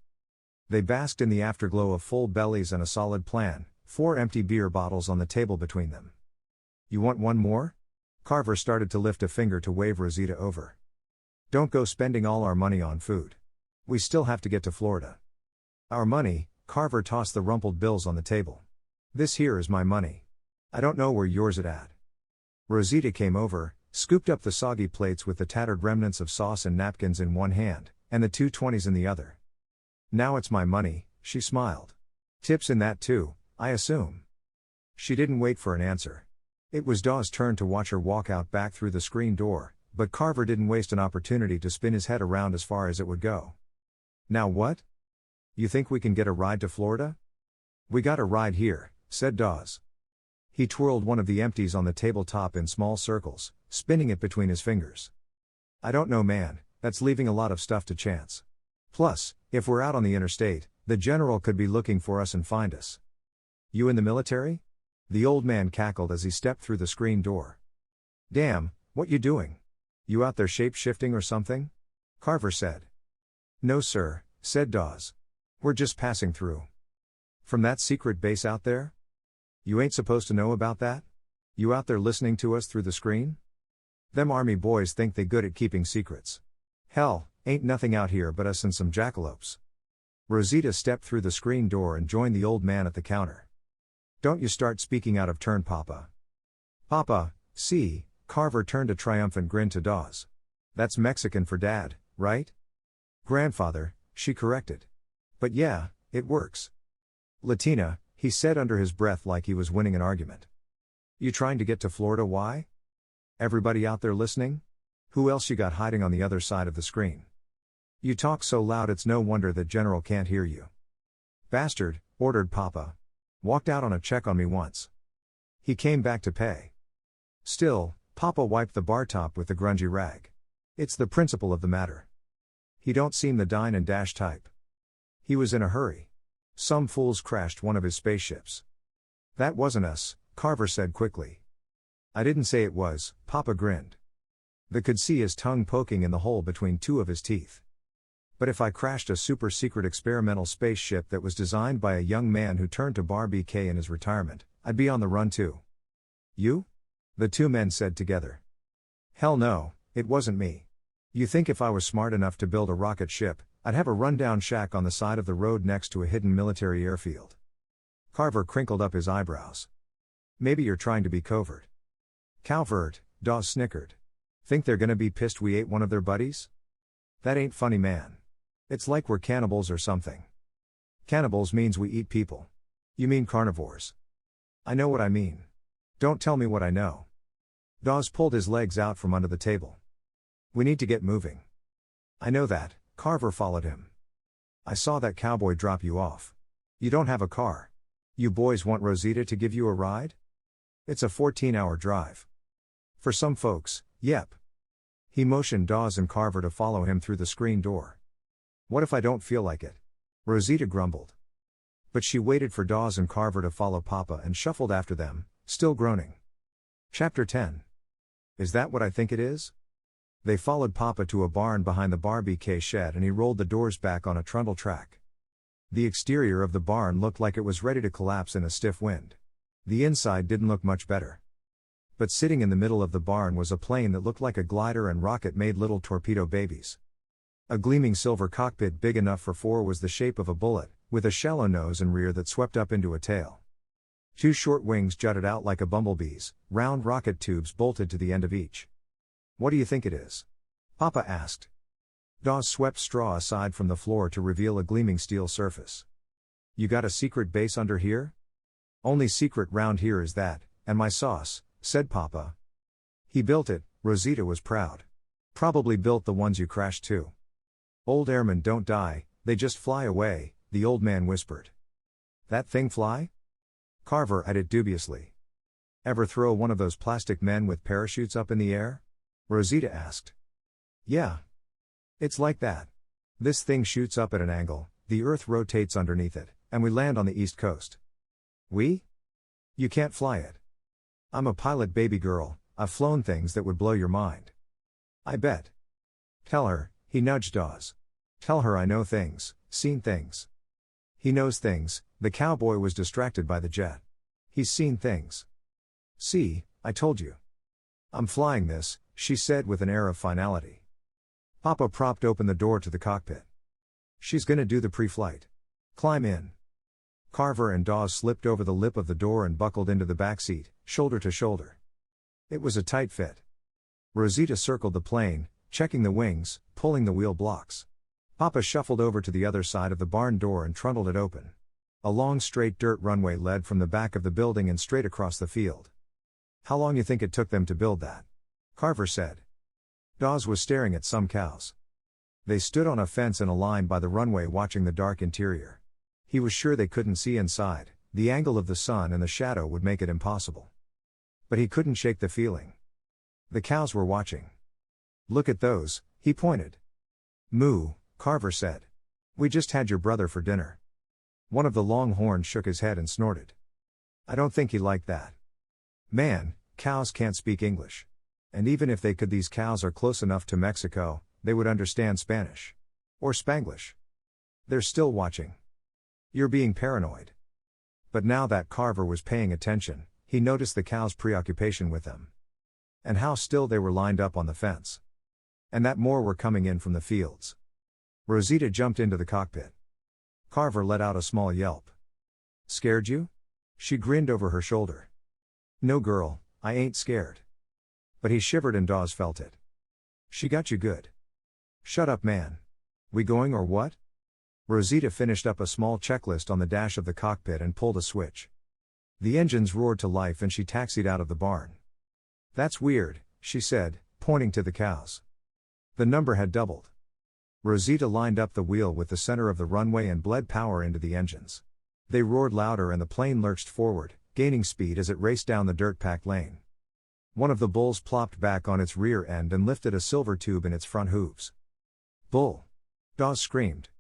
They basked in the afterglow of full bellies and a solid plan, 4 empty beer bottles on the table between them. You want one more? Carver started to lift a finger to wave Rosita over. Don't go spending all our money on food. We still have to get to Florida. Our money, Carver tossed the rumpled bills on the table. This here is my money. I don't know where yours is at. Rosita came over, scooped up the soggy plates with the tattered remnants of sauce and napkins in one hand, and the 2 20s in the other. Now it's my money, she smiled. Tips in that too, I assume. She didn't wait for an answer. It was Dawes' turn to watch her walk out back through the screen door, but Carver didn't waste an opportunity to spin his head around as far as it would go. Now what? You think we can get a ride to Florida? We got a ride here, said Dawes. He twirled one of the empties on the tabletop in small circles, spinning it between his fingers. I don't know man, that's leaving a lot of stuff to chance. Plus, if we're out on the interstate, the general could be looking for us and find us. You in the military? The old man cackled as he stepped through the screen door. Damn, what you doing? You out there shape-shifting or something? Carver said. No sir, said Dawes. We're just passing through. From that secret base out there? You ain't supposed to know about that? You out there listening to us through the screen? Them army boys think they good at keeping secrets. Hell, ain't nothing out here but us and some jackalopes. Rosita stepped through the screen door and joined the old man at the counter. Don't you start speaking out of turn, Papa. Papa, see, Carver turned a triumphant grin to Dawes. That's Mexican for dad, right? Grandfather, she corrected. But yeah, it works. Latina, he said under his breath like he was winning an argument. You trying to get to Florida, why? Everybody out there listening? Who else you got hiding on the other side of the screen? You talk so loud it's no wonder that General can't hear you. Bastard, ordered Papa. Walked out on a check on me once. He came back to pay. Still, Papa wiped the bar top with the grungy rag. It's the principle of the matter. He don't seem the dine and dash type. He was in a hurry. Some fools crashed one of his spaceships. That wasn't us, Carver said quickly. I didn't say it was, Papa grinned. They could see his tongue poking in the hole between two of his teeth. But if I crashed a super-secret experimental spaceship that was designed by a young man who turned to Bar BK in his retirement, I'd be on the run too. You? The two men said together. Hell no, it wasn't me. You think if I was smart enough to build a rocket ship, I'd have a rundown shack on the side of the road next to a hidden military airfield? Carver crinkled up his eyebrows. Maybe you're trying to be covert. Covert, Dawes snickered. Think they're gonna be pissed we ate one of their buddies? That ain't funny, man. It's like we're cannibals or something. Cannibals means we eat people. You mean carnivores. I know what I mean. Don't tell me what I know. Dawes pulled his legs out from under the table. We need to get moving. I know that, Carver followed him. I saw that cowboy drop you off. You don't have a car. You boys want Rosita to give you a ride? It's a 14-hour drive. For some folks, yep. He motioned Dawes and Carver to follow him through the screen door. What if I don't feel like it? Rosita grumbled. But she waited for Dawes and Carver to follow Papa and shuffled after them, still groaning. Chapter 10. Is that what I think it is? They followed Papa to a barn behind the Bar BK shed and he rolled the doors back on a trundle track. The exterior of the barn looked like it was ready to collapse in a stiff wind. The inside didn't look much better. But sitting in the middle of the barn was a plane that looked like a glider and rocket-made little torpedo babies. A gleaming silver cockpit big enough for four was the shape of a bullet, with a shallow nose and rear that swept up into a tail. Two short wings jutted out like a bumblebee's, round rocket tubes bolted to the end of each. What do you think it is? Papa asked. Dawes swept straw aside from the floor to reveal a gleaming steel surface. You got a secret base under here? Only secret round here is that, and my sauce, said Papa. He built it, Rosita was proud. Probably built the ones you crashed too. Old airmen don't die, they just fly away, the old man whispered. That thing fly? Carver added dubiously. Ever throw one of those plastic men with parachutes up in the air? Rosita asked. Yeah. It's like that. This thing shoots up at an angle, the earth rotates underneath it, and we land on the east coast. We? You can't fly it. I'm a pilot, baby girl, I've flown things that would blow your mind. I bet. Tell her, he nudged Dawes. Tell her I know things, seen things. He knows things, the cowboy was distracted by the jet. He's seen things. See, I told you. I'm flying this, she said with an air of finality. Papa propped open the door to the cockpit. She's gonna do the pre-flight. Climb in. Carver and Dawes slipped over the lip of the door and buckled into the back seat, shoulder to shoulder. It was a tight fit. Rosita circled the plane, checking the wings, pulling the wheel blocks. Papa shuffled over to the other side of the barn door and trundled it open. A long straight dirt runway led from the back of the building and straight across the field. How long you think it took them to build that? Carver said. Dawes was staring at some cows. They stood on a fence in a line by the runway watching the dark interior. He was sure they couldn't see inside, the angle of the sun and the shadow would make it impossible. But he couldn't shake the feeling. The cows were watching. Look at those, he pointed. Moo, Carver said. We just had your brother for dinner. One of the longhorns shook his head and snorted. I don't think he liked that. Man, cows can't speak English. And even if they could, these cows are close enough to Mexico, they would understand Spanish. Or Spanglish. They're still watching. You're being paranoid. But now that Carver was paying attention, he noticed the cows' preoccupation with them. And how still they were lined up on the fence. And that more were coming in from the fields. Rosita jumped into the cockpit. Carver let out a small yelp. Scared you? She grinned over her shoulder. No girl, I ain't scared. But he shivered and Dawes felt it. She got you good. Shut up, man. We going or what? Rosita finished up a small checklist on the dash of the cockpit and pulled a switch. The engines roared to life and she taxied out of the barn. That's weird, she said, pointing to the cows. The number had doubled. Rosita lined up the wheel with the center of the runway and bled power into the engines. They roared louder and the plane lurched forward, gaining speed as it raced down the dirt-packed lane. One of the bulls plopped back on its rear end and lifted a silver tube in its front hooves. Bull! Dawes screamed.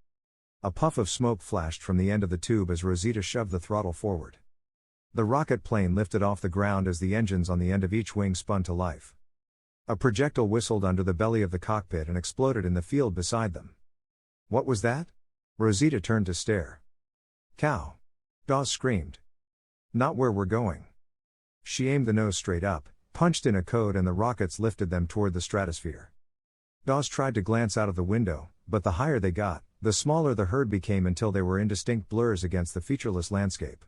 A puff of smoke flashed from the end of the tube as Rosita shoved the throttle forward. The rocket plane lifted off the ground as the engines on the end of each wing spun to life. A projectile whistled under the belly of the cockpit and exploded in the field beside them. What was that? Rosita turned to stare. Cow! Dawes screamed. Not where we're going. She aimed the nose straight up, punched in a code and the rockets lifted them toward the stratosphere. Dawes tried to glance out of the window, but the higher they got, the smaller the herd became until they were indistinct blurs against the featureless landscape.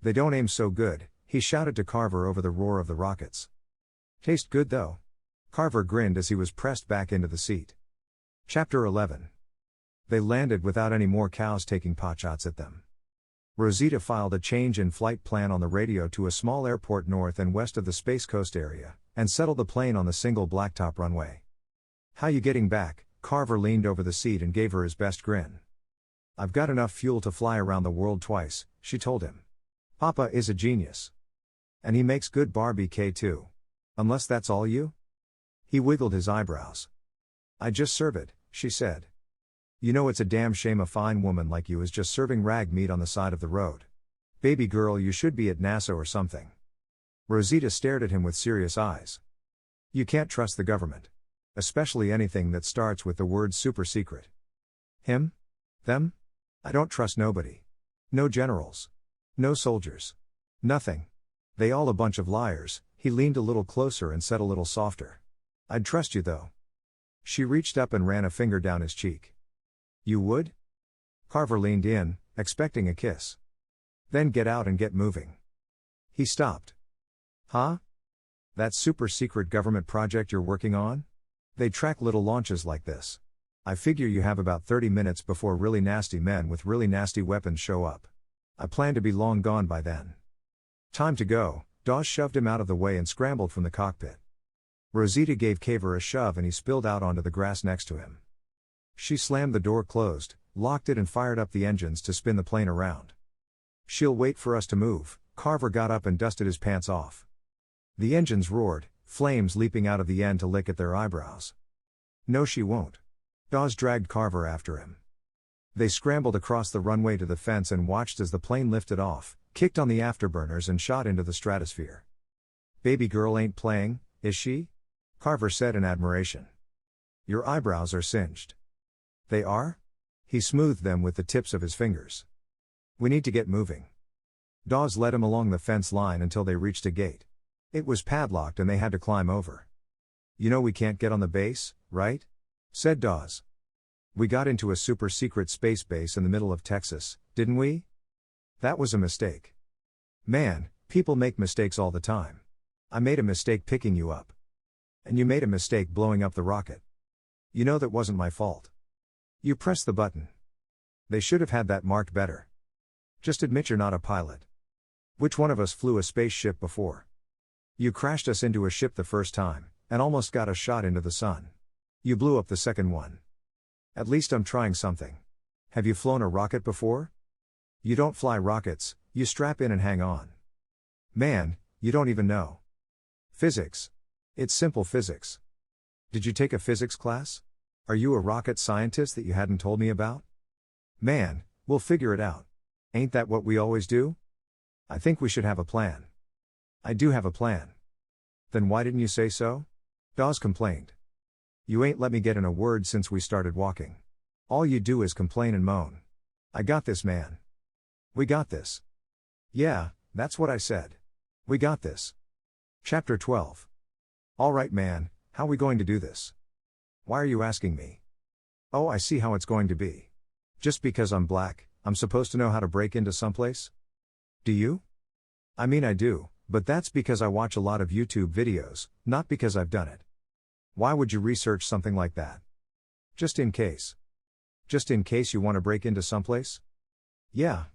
They don't aim so good, he shouted to Carver over the roar of the rockets. Taste good though. Carver grinned as he was pressed back into the seat. Chapter 11. They landed without any more cows taking potshots at them. Rosita filed a change in flight plan on the radio to a small airport north and west of the Space Coast area, and settled the plane on the single blacktop runway. How you getting back? Carver leaned over the seat and gave her his best grin. I've got enough fuel to fly around the world twice, she told him. Papa is a genius. And he makes good barbecue too. Unless that's all you? He wiggled his eyebrows. I just serve it, she said. You know it's a damn shame a fine woman like you is just serving rag meat on the side of the road. Baby girl, you should be at NASA or something. Rosita stared at him with serious eyes. You can't trust the government. Especially anything that starts with the word super secret. Him? Them? I don't trust nobody. No generals. No soldiers. Nothing. They all a bunch of liars. He leaned a little closer and said a little softer. I'd trust you though. She reached up and ran a finger down his cheek. You would? Carver leaned in, expecting a kiss. Then get out and get moving. He stopped. Huh? That super secret government project you're working on? They track little launches like this. I figure you have about 30 minutes before really nasty men with really nasty weapons show up. I plan to be long gone by then. Time to go. Dawes shoved him out of the way and scrambled from the cockpit. Rosita gave Carver a shove and he spilled out onto the grass next to him. She slammed the door closed, locked it and fired up the engines to spin the plane around. She'll wait for us to move. Carver got up and dusted his pants off. The engines roared, flames leaping out of the end to lick at their eyebrows. No, she won't. Dawes dragged Carver after him. They scrambled across the runway to the fence and watched as the plane lifted off, kicked on the afterburners and shot into the stratosphere. Baby girl ain't playing, is she? Carver said in admiration. Your eyebrows are singed. They are? He smoothed them with the tips of his fingers. We need to get moving. Dawes led him along the fence line until they reached a gate. It was padlocked and they had to climb over. You know we can't get on the base, right? Said Dawes. We got into a super secret space base in the middle of Texas, didn't we? That was a mistake. Man, people make mistakes all the time. I made a mistake picking you up. And you made a mistake blowing up the rocket. You know that wasn't my fault. You pressed the button. They should have had that marked better. Just admit you're not a pilot. Which one of us flew a spaceship before? You crashed us into a ship the first time, and almost got us shot into the sun. You blew up the second one. At least I'm trying something. Have you flown a rocket before? You don't fly rockets, you strap in and hang on. Man, you don't even know. Physics. It's simple physics. Did you take a physics class? Are you a rocket scientist that you hadn't told me about? Man, we'll figure it out. Ain't that what we always do? I think we should have a plan. I do have a plan. Then why didn't you say so? Dawes complained. You ain't let me get in a word since we started walking. All you do is complain and moan. I got this, man. We got this. Yeah, that's what I said. We got this. Chapter 12. All right, man, how we going to do this? Why are you asking me? Oh, I see how it's going to be. Just because I'm black, I'm supposed to know how to break into someplace? Do you? I mean, I do, but that's because I watch a lot of YouTube videos, not because I've done it. Why would you research something like that? Just in case. Just in case you want to break into someplace? Yeah.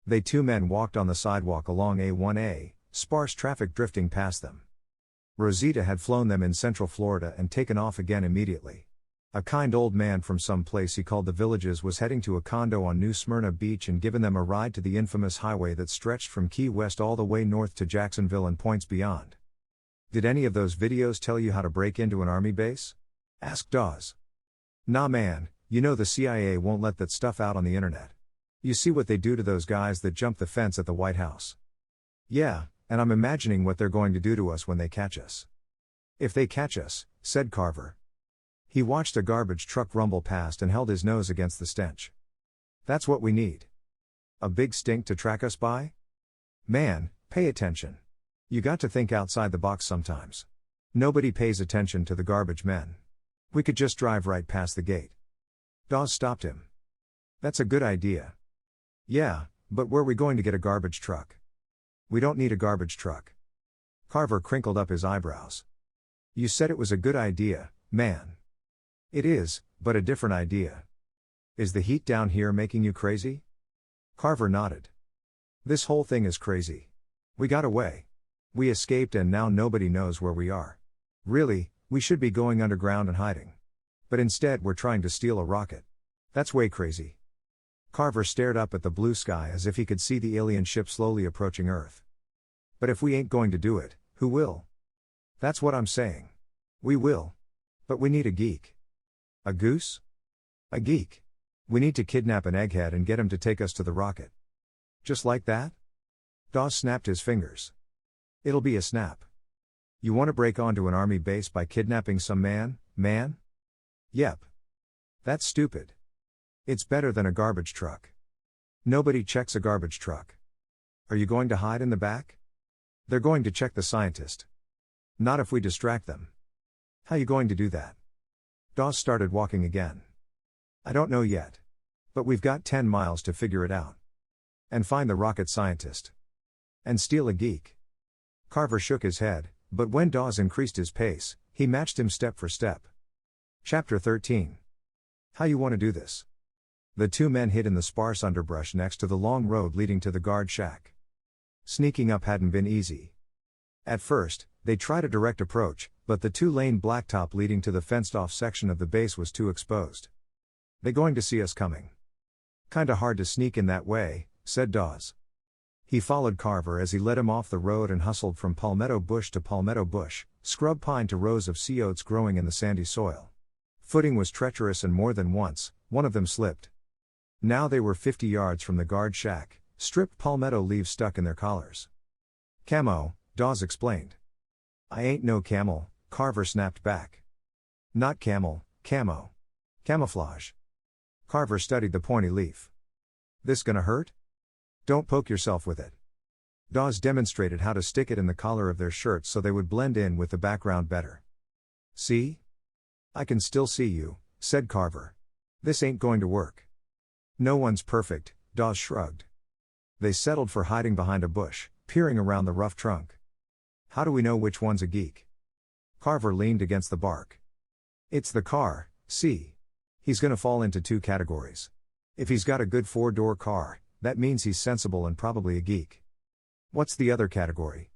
They two men walked on the sidewalk along A1A, sparse traffic drifting past them. Rosita had flown them in Central Florida and taken off again immediately. A kind old man from some place he called the Villages was heading to a condo on New Smyrna Beach and given them a ride to the infamous highway that stretched from Key West all the way north to Jacksonville and points beyond. Did any of those videos tell you how to break into an army base? Asked Dawes. Nah, man, you know the CIA won't let that stuff out on the internet. You see what they do to those guys that jump the fence at the White House. Yeah, and I'm imagining what they're going to do to us when they catch us. If they catch us, said Carver. He watched a garbage truck rumble past and held his nose against the stench. That's what we need. A big stink to track us by? Man, pay attention. You got to think outside the box sometimes. Nobody pays attention to the garbage men. We could just drive right past the gate. Dawes stopped him. That's a good idea. Yeah, but where are we going to get a garbage truck? We don't need a garbage truck. Carver crinkled up his eyebrows. You said it was a good idea, man. It is, but a different idea. Is the heat down here making you crazy? Carver nodded. This whole thing is crazy. We got away. We escaped and now nobody knows where we are. Really, we should be going underground and hiding. But instead we're trying to steal a rocket. That's way crazy. Carver stared up at the blue sky as if he could see the alien ship slowly approaching Earth. But if we ain't going to do it, who will? That's what I'm saying. We will. But we need a geek. A goose? A geek. We need to kidnap an egghead and get him to take us to the rocket. Just like that? Dawes snapped his fingers. It'll be a snap. You want to break onto an army base by kidnapping some man? Yep. That's stupid. It's better than a garbage truck. Nobody checks a garbage truck. Are you going to hide in the back? They're going to check the scientist. Not if we distract them. How you going to do that? Dawes started walking again. I don't know yet. But we've got 10 miles to figure it out. And find the rocket scientist. And steal a geek. Carver shook his head, but when Dawes increased his pace, he matched him step for step. Chapter 13. How you want to do this? The two men hid in the sparse underbrush next to the long road leading to the guard shack. Sneaking up hadn't been easy. At first, they tried a direct approach, but the two-lane blacktop leading to the fenced-off section of the base was too exposed. They going to see us coming. Kinda hard to sneak in that way, said Dawes. He followed Carver as he led him off the road and hustled from palmetto bush to palmetto bush, scrub pine to rows of sea oats growing in the sandy soil. Footing was treacherous and more than once, one of them slipped. Now they were 50 yards from the guard shack, stripped palmetto leaves stuck in their collars. Camo, Dawes explained. I ain't no camel, Carver snapped back. Not camel, camo. Camouflage. Carver studied the pointy leaf. This gonna hurt? Don't poke yourself with it. Dawes demonstrated how to stick it in the collar of their shirts so they would blend in with the background better. See? I can still see you, said Carver. This ain't going to work. No one's perfect, Dawes shrugged. They settled for hiding behind a bush, peering around the rough trunk. How do we know which one's a geek? Carver leaned against the bark. It's the car, see? He's gonna fall into two categories. If he's got a good 4-door car, that means he's sensible and probably a geek. What's the other category?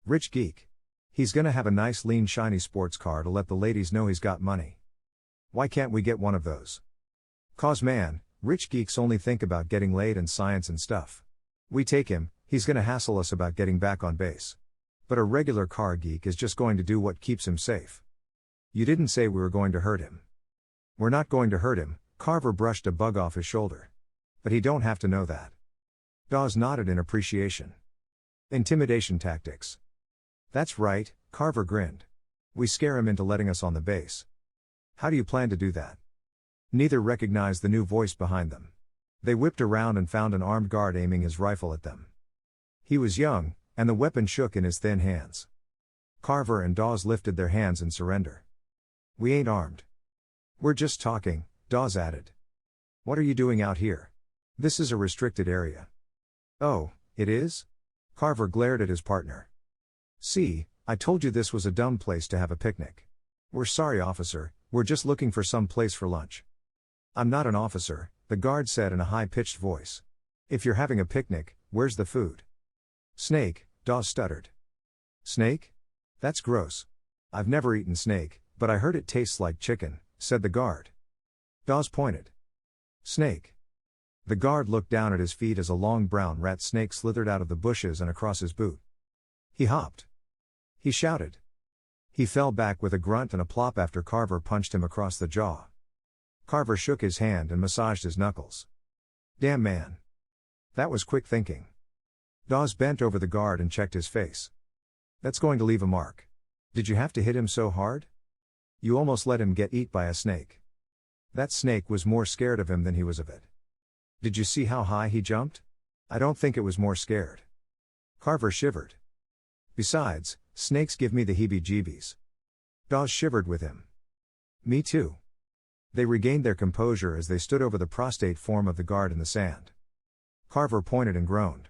Rich geek. He's gonna have a nice lean shiny sports car to let the ladies know he's got money. Why can't we get one of those? 'Cause man, rich geeks only think about getting laid and science and stuff. We take him, he's gonna hassle us about getting back on base. But a regular car geek is just going to do what keeps him safe. You didn't say we were going to hurt him. We're not going to hurt him, Carver brushed a bug off his shoulder. But he don't have to know that. Dawes nodded in appreciation. Intimidation tactics. That's right, Carver grinned. We scare him into letting us on the base. How do you plan to do that? Neither recognized the new voice behind them. They whipped around and found an armed guard aiming his rifle at them. He was young, and the weapon shook in his thin hands. Carver and Dawes lifted their hands in surrender. We ain't armed. We're just talking, Dawes added. What are you doing out here? This is a restricted area. Oh, it is? Carver glared at his partner. See, I told you this was a dumb place to have a picnic. We're sorry, officer, we're just looking for some place for lunch. I'm not an officer, the guard said in a high-pitched voice. If you're having a picnic, where's the food? Snake, Dawes stuttered. Snake? That's gross. I've never eaten snake, but I heard it tastes like chicken, said the guard. Dawes pointed. Snake. The guard looked down at his feet as a long brown rat snake slithered out of the bushes and across his boot. He hopped. He shouted. He fell back with a grunt and a plop after Carver punched him across the jaw. Carver shook his hand and massaged his knuckles. Damn man. That was quick thinking. Dawes bent over the guard and checked his face. That's going to leave a mark. Did you have to hit him so hard? You almost let him get eat by a snake. That snake was more scared of him than he was of it. Did you see how high he jumped? I don't think it was more scared. Carver shivered. Besides, snakes give me the heebie-jeebies. Dawes shivered with him. Me too. They regained their composure as they stood over the prostrate form of the guard in the sand. Carver pointed and groaned.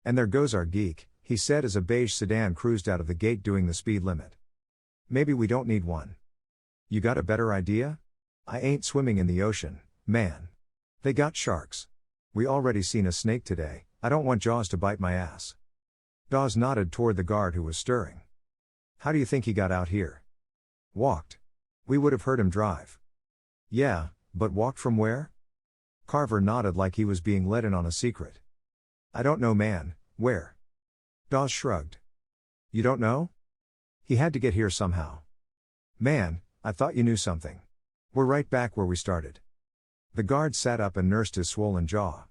And there goes our geek, he said as a beige sedan cruised out of the gate doing the speed limit. Maybe we don't need one. You got a better idea? I ain't swimming in the ocean, man. They got sharks. We already seen a snake today, I don't want Jaws to bite my ass. Dawes nodded toward the guard who was stirring. How do you think he got out here? Walked. We would have heard him drive. Yeah, but walked from where? Carver nodded like he was being let in on a secret. I don't know, man, where? Dawes shrugged. You don't know? He had to get here somehow. Man, I thought you knew something. We're right back where we started. The guard sat up and nursed his swollen jaw.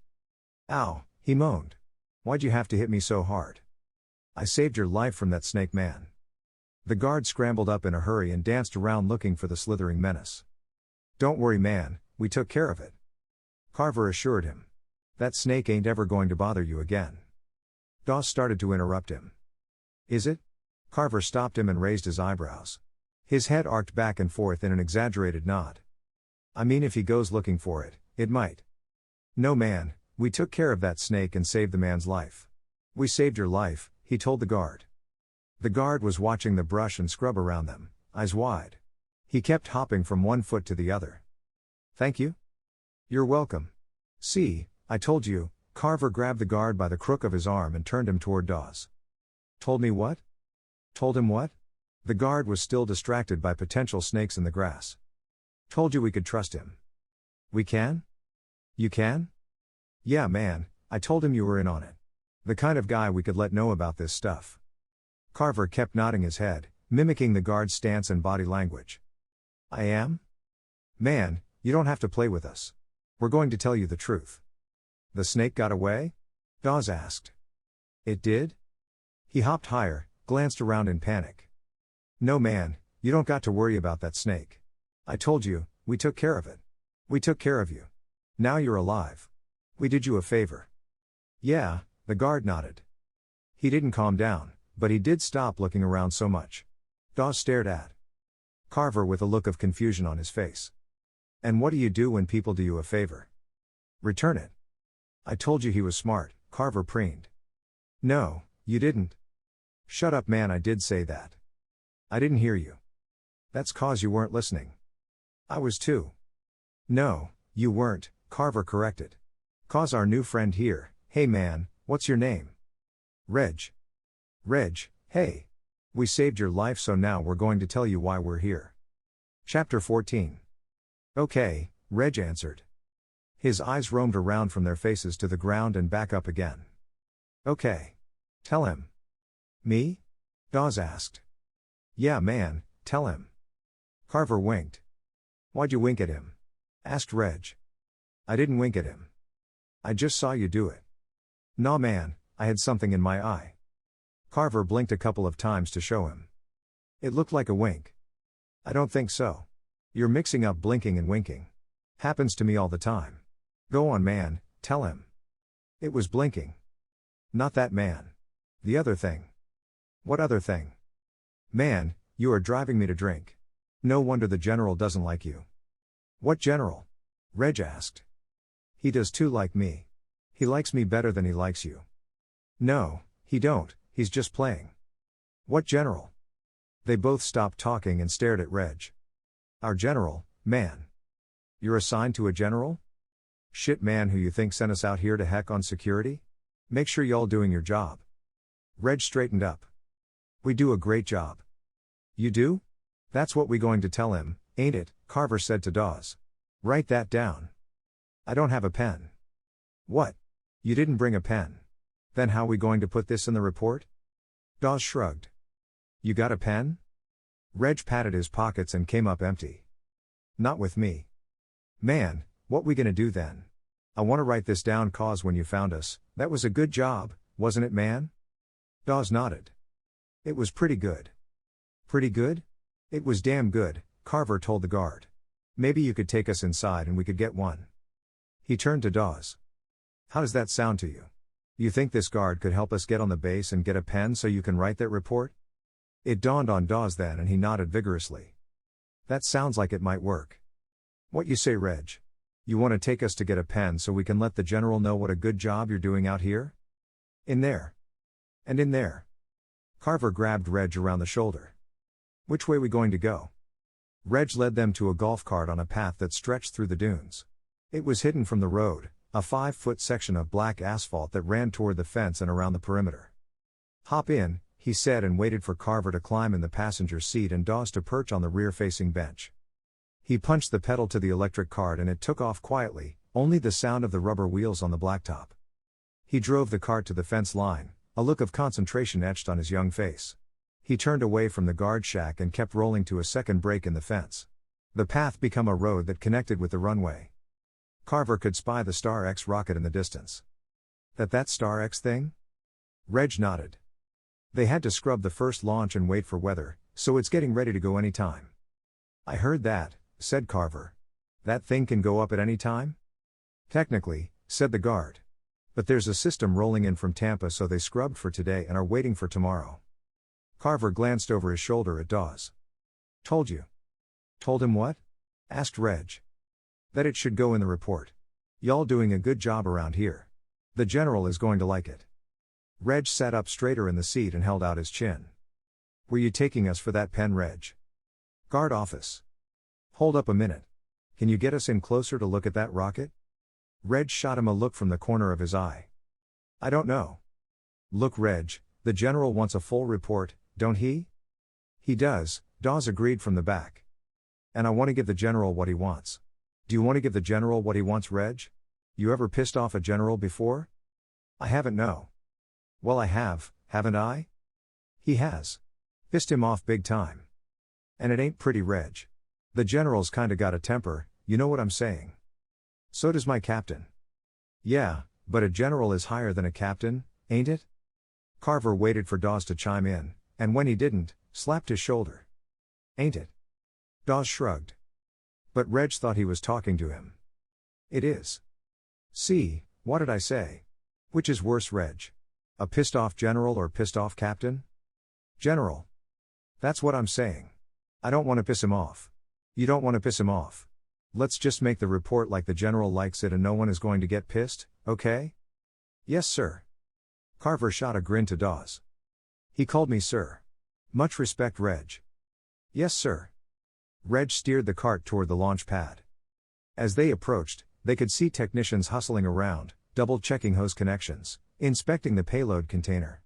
Ow, he moaned. Why'd you have to hit me so hard? I saved your life from that snake man. The guard scrambled up in a hurry and danced around looking for the slithering menace. Don't worry, man, we took care of it. Carver assured him. That snake ain't ever going to bother you again. Dawes started to interrupt him. Is it? Carver stopped him and raised his eyebrows. His head arced back and forth in an exaggerated nod. I mean, if he goes looking for it, it might. No, man, we took care of that snake and saved the man's life. We saved your life, he told the guard. The guard was watching the brush and scrub around them, eyes wide. He kept hopping from one foot to the other. Thank you? You're welcome. See, I told you. Carver grabbed the guard by the crook of his arm and turned him toward Dawes. Told me what? Told him what? The guard was still distracted by potential snakes in the grass. Told you we could trust him. We can? You can? Yeah, man, I told him you were in on it. The kind of guy we could let know about this stuff. Carver kept nodding his head, mimicking the guard's stance and body language. I am? Man, you don't have to play with us. We're going to tell you the truth. The snake got away? Dawes asked. It did? He hopped higher, glanced around in panic. No, man, you don't got to worry about that snake. I told you, we took care of it. We took care of you. Now you're alive. We did you a favor. Yeah, the guard nodded. He didn't calm down, but he did stop looking around so much. Dawes stared at Carver with a look of confusion on his face. And what do you do when people do you a favor? Return it. I told you he was smart, Carver preened. No, you didn't. Shut up, man, I did say that. I didn't hear you. That's 'cause you weren't listening. I was too. No, you weren't, Carver corrected. 'Cause our new friend here, hey man, what's your name? Reg. Reg, hey. We saved your life, so now we're going to tell you why we're here. Chapter 14. Okay, Reg answered. His eyes roamed around from their faces to the ground and back up again. Okay. Tell him. Me? Dawes asked. Yeah, man, tell him. Carver winked. Why'd you wink at him? Asked Reg. I didn't wink at him. I just saw you do it. Nah, man, I had something in my eye. Carver blinked a couple of times to show him. It looked like a wink. I don't think so. You're mixing up blinking and winking. Happens to me all the time. Go on, man, tell him. It was blinking. Not that man. The other thing. What other thing? Man, you are driving me to drink. No wonder the general doesn't like you. What general? Reg asked. He does too, like me. He likes me better than he likes you. No, he don't, he's just playing. What general? They both stopped talking and stared at Reg. Our general, man. You're assigned to a general? Shit, man, who you think sent us out here to heck on security? Make sure y'all doing your job. Reg straightened up. We do a great job. You do? That's what we going to tell him, ain't it? Carver said to Dawes. Write that down. I don't have a pen. What? You didn't bring a pen. Then how we going to put this in the report? Dawes shrugged. You got a pen? Reg patted his pockets and came up empty. Not with me. Man, what we gonna do then? I wanna write this down, cause when you found us, that was a good job, wasn't it, man? Dawes nodded. It was pretty good. Pretty good? It was damn good, Carver told the guard. Maybe you could take us inside and we could get one. He turned to Dawes. How does that sound to you? You think this guard could help us get on the base and get a pen so you can write that report? It dawned on Dawes then and he nodded vigorously. That sounds like it might work. What you say, Reg? You want to take us to get a pen so we can let the general know what a good job you're doing out here? In there. And in there. Carver grabbed Reg around the shoulder. Which way we going to go? Reg led them to a golf cart on a path that stretched through the dunes. It was hidden from the road, a 5-foot section of black asphalt that ran toward the fence and around the perimeter. Hop in, he said, and waited for Carver to climb in the passenger seat and Dawes to perch on the rear-facing bench. He punched the pedal to the electric cart and it took off quietly, only the sound of the rubber wheels on the blacktop. He drove the cart to the fence line, a look of concentration etched on his young face. He turned away from the guard shack and kept rolling to a second break in the fence. The path became a road that connected with the runway. Carver could spy the Star X rocket in the distance. That Star X thing? Reg nodded. They had to scrub the first launch and wait for weather, so it's getting ready to go any time. I heard that, said Carver. That thing can go up at any time? Technically, said the guard. But there's a system rolling in from Tampa, so they scrubbed for today and are waiting for tomorrow. Carver glanced over his shoulder at Dawes. Told you. Told him what? Asked Reg. That it should go in the report. Y'all doing a good job around here. The general is going to like it. Reg sat up straighter in the seat and held out his chin. Were you taking us for that pen, Reg? Guard office. Hold up a minute. Can you get us in closer to look at that rocket? Reg shot him a look from the corner of his eye. I don't know. Look, Reg, the general wants a full report, don't he? He does, Dawes agreed from the back. And I want to give the general what he wants. Do you want to give the general what he wants, Reg? You ever pissed off a general before? I haven't, no. Well, I have, haven't I? He has. Pissed him off big time. And it ain't pretty, Reg. The general's kinda got a temper, you know what I'm saying. So does my captain. Yeah, but a general is higher than a captain, ain't it? Carver waited for Dawes to chime in, and when he didn't, slapped his shoulder. Ain't it? Dawes shrugged. But Reg thought he was talking to him. It is. See, what did I say? Which is worse, Reg? A pissed off general or pissed off captain? General. That's what I'm saying. I don't want to piss him off. You don't want to piss him off. Let's just make the report like the general likes it and no one is going to get pissed, okay? Yes, sir. Carver shot a grin to Dawes. He called me sir. Much respect, Reg. Yes, sir. Reg steered the cart toward the launch pad. As they approached, they could see technicians hustling around, double-checking hose connections, inspecting the payload container.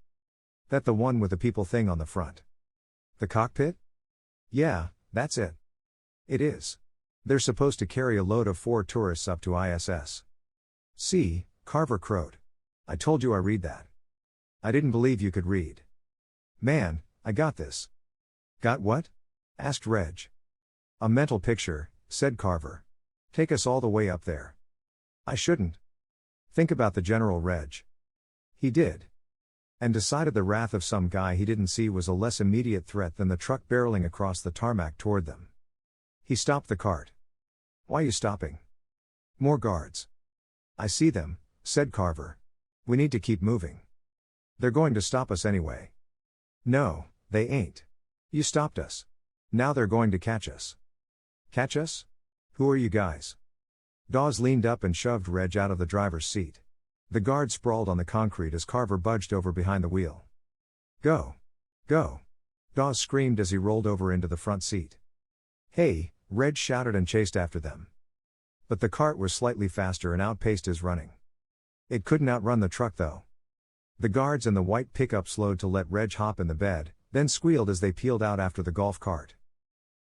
That the one with the people thing on the front? The cockpit? Yeah, that's it. It is. They're supposed to carry a load of 4 tourists up to ISS. See, Carver crowed. I told you I read that. I didn't believe you could read. Man, I got this. Got what? Asked Reg. A mental picture, said Carver. Take us all the way up there. I shouldn't. Think about the general, Reg. He did. and decided the wrath of some guy he didn't see was a less immediate threat than the truck barreling across the tarmac toward them. He stopped the cart. "Why you stopping?" "More guards." "I see them," said Carver. "We need to keep moving." "They're going to stop us anyway." "No, they ain't. You stopped us. Now they're going to catch us." "Catch us? Who are you guys?" Dawes leaned up and shoved Reg out of the driver's seat. The guard sprawled on the concrete as Carver budged over behind the wheel. "Go! Go!" Dawes screamed as he rolled over into the front seat. "Hey!" Reg shouted and chased after them. But the cart was slightly faster and outpaced his running. It couldn't outrun the truck though. The guards in the white pickup slowed to let Reg hop in the bed, then squealed as they peeled out after the golf cart.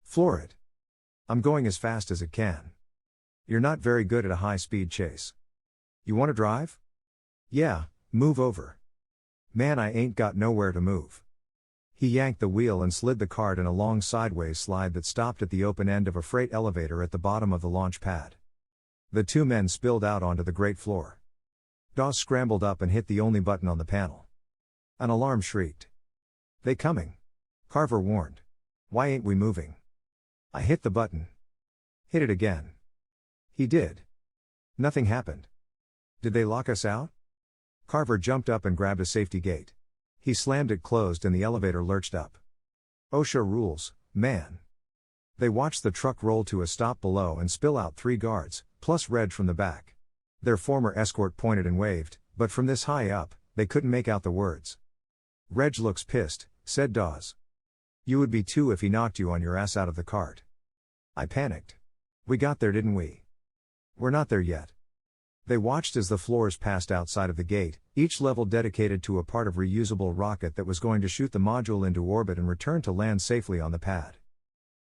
"Floor it." "I'm going as fast as it can." "You're not very good at a high-speed chase." "You want to drive?" "Yeah, move over." "Man, I ain't got nowhere to move." He yanked the wheel and slid the cart in a long sideways slide that stopped at the open end of a freight elevator at the bottom of the launch pad. The two men spilled out onto the grate floor. Dawes scrambled up and hit the only button on the panel. An alarm shrieked. "They coming!" Carver warned. "Why ain't we moving?" "I hit the button." "Hit it again." He did. Nothing happened. "Did they lock us out?" Carver jumped up and grabbed a safety gate. He slammed it closed and the elevator lurched up. "OSHA rules, man." They watched the truck roll to a stop below and spill out 3 guards, plus Reg from the back. Their former escort pointed and waved, but from this high up, they couldn't make out the words. "Reg looks pissed," said Dawes. "You would be too if he knocked you on your ass out of the cart." I panicked. "We got there, didn't we?" "We're not there yet." They watched as the floors passed outside of the gate, each level dedicated to a part of reusable rocket that was going to shoot the module into orbit and return to land safely on the pad.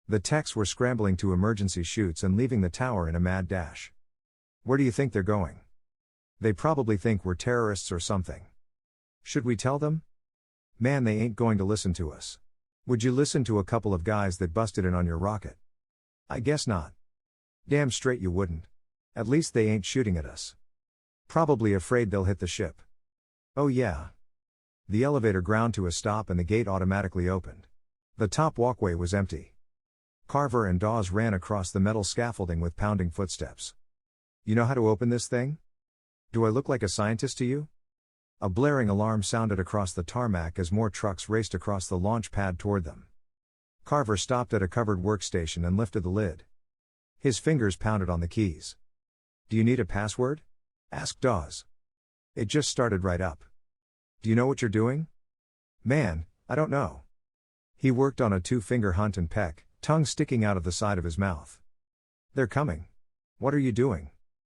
The techs were scrambling to emergency chutes and leaving the tower in a mad dash. "Where do you think they're going?" "They probably think we're terrorists or something." "Should we tell them?" "Man, they ain't going to listen to us." "Would you listen to a couple of guys that busted in on your rocket?" "I guess not." "Damn straight you wouldn't. At least they ain't shooting at us." "Probably afraid they'll hit the ship." "Oh yeah." The elevator ground to a stop and the gate automatically opened. The top walkway was empty. Carver and Dawes ran across the metal scaffolding with pounding footsteps. "You know how to open this thing? Do I look like a scientist to you?" A blaring alarm sounded across the tarmac as more trucks raced across the launch pad toward them. Carver stopped at a covered workstation and lifted the lid. His fingers pounded on the keys. "Do you need a password?" asked Dawes. "It just started right up." "Do you know what you're doing?" "Man, I don't know." He worked on a 2-finger hunt and peck, tongue sticking out of the side of his mouth. "They're coming." "What are you doing?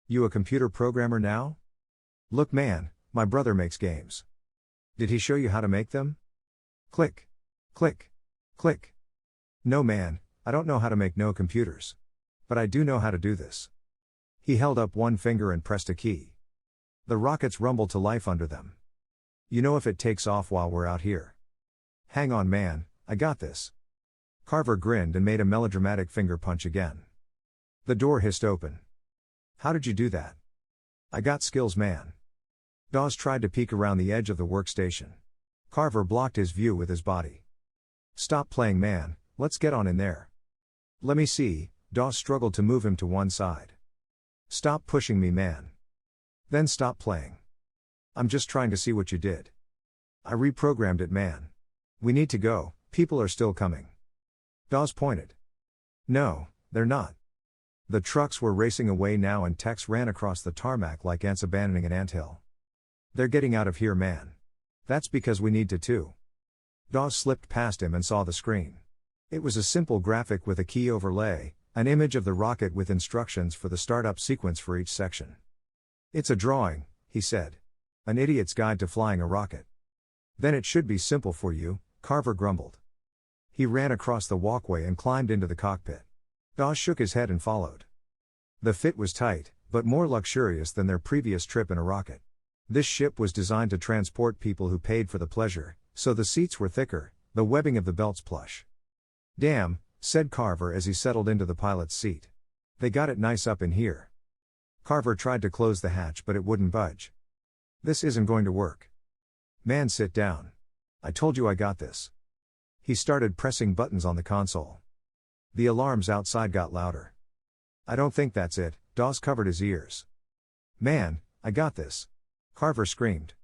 You a computer programmer now?" "Look man, my brother makes games." "Did he show you how to make them?" Click. Click. Click. "No man, I don't know how to make no computers. But I do know how to do this." He held up one finger and pressed a key. The rockets rumbled to life under them. "You know if it takes off while we're out here." "Hang on man, I got this." Carver grinned and made a melodramatic finger punch again. The door hissed open. "How did you do that?" "I got skills man." Dawes tried to peek around the edge of the workstation. Carver blocked his view with his body. "Stop playing man, let's get on in there." "Let me see." Dawes struggled to move him to one side. "Stop pushing me man." "Then stop playing." "I'm just trying to see what you did." "I reprogrammed it man. We need to go, people are still coming." Dawes pointed. "No, they're not." The trucks were racing away now and techs ran across the tarmac like ants abandoning an anthill. "They're getting out of here man. That's because we need to too." Dawes slipped past him and saw the screen. It was a simple graphic with a key overlay, an image of the rocket with instructions for the startup sequence for each section. "It's a drawing," he said. "An idiot's guide to flying a rocket." "Then it should be simple for you," Carver grumbled. He ran across the walkway and climbed into the cockpit. Dawes shook his head and followed. The fit was tight, but more luxurious than their previous trip in a rocket. This ship was designed to transport people who paid for the pleasure, so the seats were thicker, the webbing of the belts plush. "Damn," said Carver as he settled into the pilot's seat. "They got it nice up in here." Carver tried to close the hatch but it wouldn't budge. "This isn't going to work." Man, sit down. I told you I got this. He started pressing buttons on the console. The alarms outside got louder. I don't think that's it. Dawes covered his ears. Man, I got this. Carver screamed.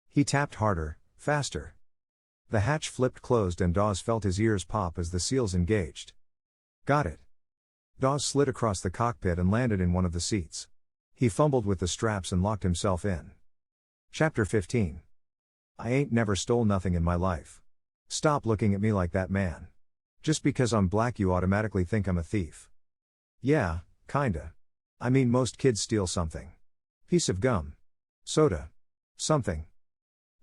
He tapped harder, faster. The hatch flipped closed and Dawes felt his ears pop as the seals engaged. Got it. Dawes slid across the cockpit and landed in one of the seats. He fumbled with the straps and locked himself in. Chapter 15. I ain't never stole nothing in my life. Stop looking at me like that, man. Just because I'm black you automatically think I'm a thief. Yeah, kinda. I mean, most kids steal something. Piece of gum. Soda. Something.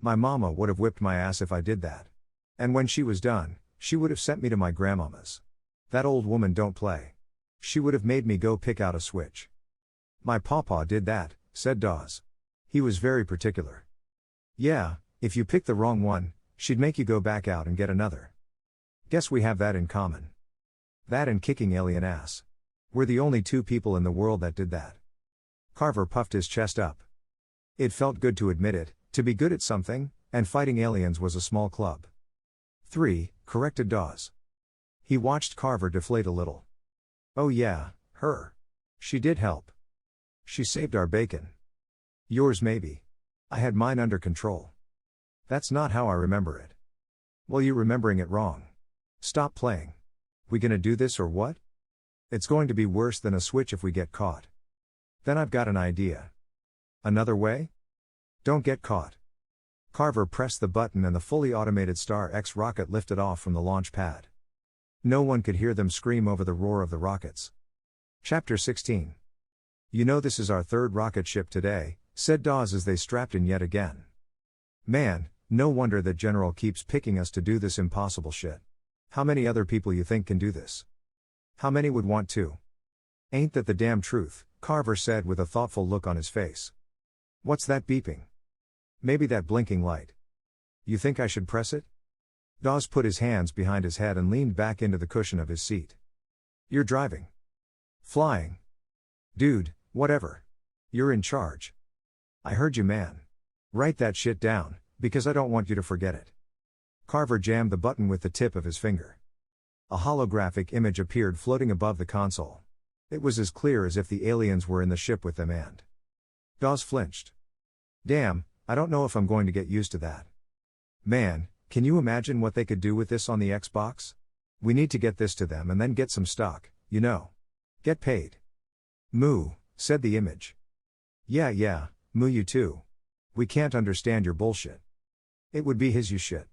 My mama would have whipped my ass if I did that. And when she was done, she would have sent me to my grandmama's. That old woman don't play. She would have made me go pick out a switch. My pawpaw did that, said Dawes. He was very particular. Yeah, if you picked the wrong one, she'd make you go back out and get another. Guess we have that in common. That and kicking alien ass. We're the only two people in the world that did that. Carver puffed his chest up. It felt good to admit it, to be good at something, and fighting aliens was a small club. 3, corrected Dawes. He watched Carver deflate a little. Oh yeah, her. She did help. She saved our bacon. Yours maybe. I had mine under control. That's not how I remember it. Well, you're remembering it wrong. Stop playing. We gonna do this or what? It's going to be worse than a switch if we get caught. Then I've got an idea. Another way? Don't get caught. Carver pressed the button and the fully automated Star X rocket lifted off from the launch pad. No one could hear them scream over the roar of the rockets. Chapter 16. You know, this is our third rocket ship today, said Dawes as they strapped in yet again. Man, no wonder that General keeps picking us to do this impossible shit. How many other people you think can do this? How many would want to? Ain't that the damn truth, Carver said with a thoughtful look on his face. What's that beeping? Maybe that blinking light. You think I should press it? Dawes put his hands behind his head and leaned back into the cushion of his seat. You're driving. Flying. Dude, whatever. You're in charge. I heard you, man. Write that shit down, because I don't want you to forget it. Carver jammed the button with the tip of his finger. A holographic image appeared floating above the console. It was as clear as if the aliens were in the ship with them and Dawes flinched. Damn, I don't know if I'm going to get used to that. Man, can you imagine what they could do with this on the Xbox? We need to get this to them and then get some stock, you know. Get paid. Moo, said the image. Yeah, moo you too. We can't understand your bullshit. It would be his you shit.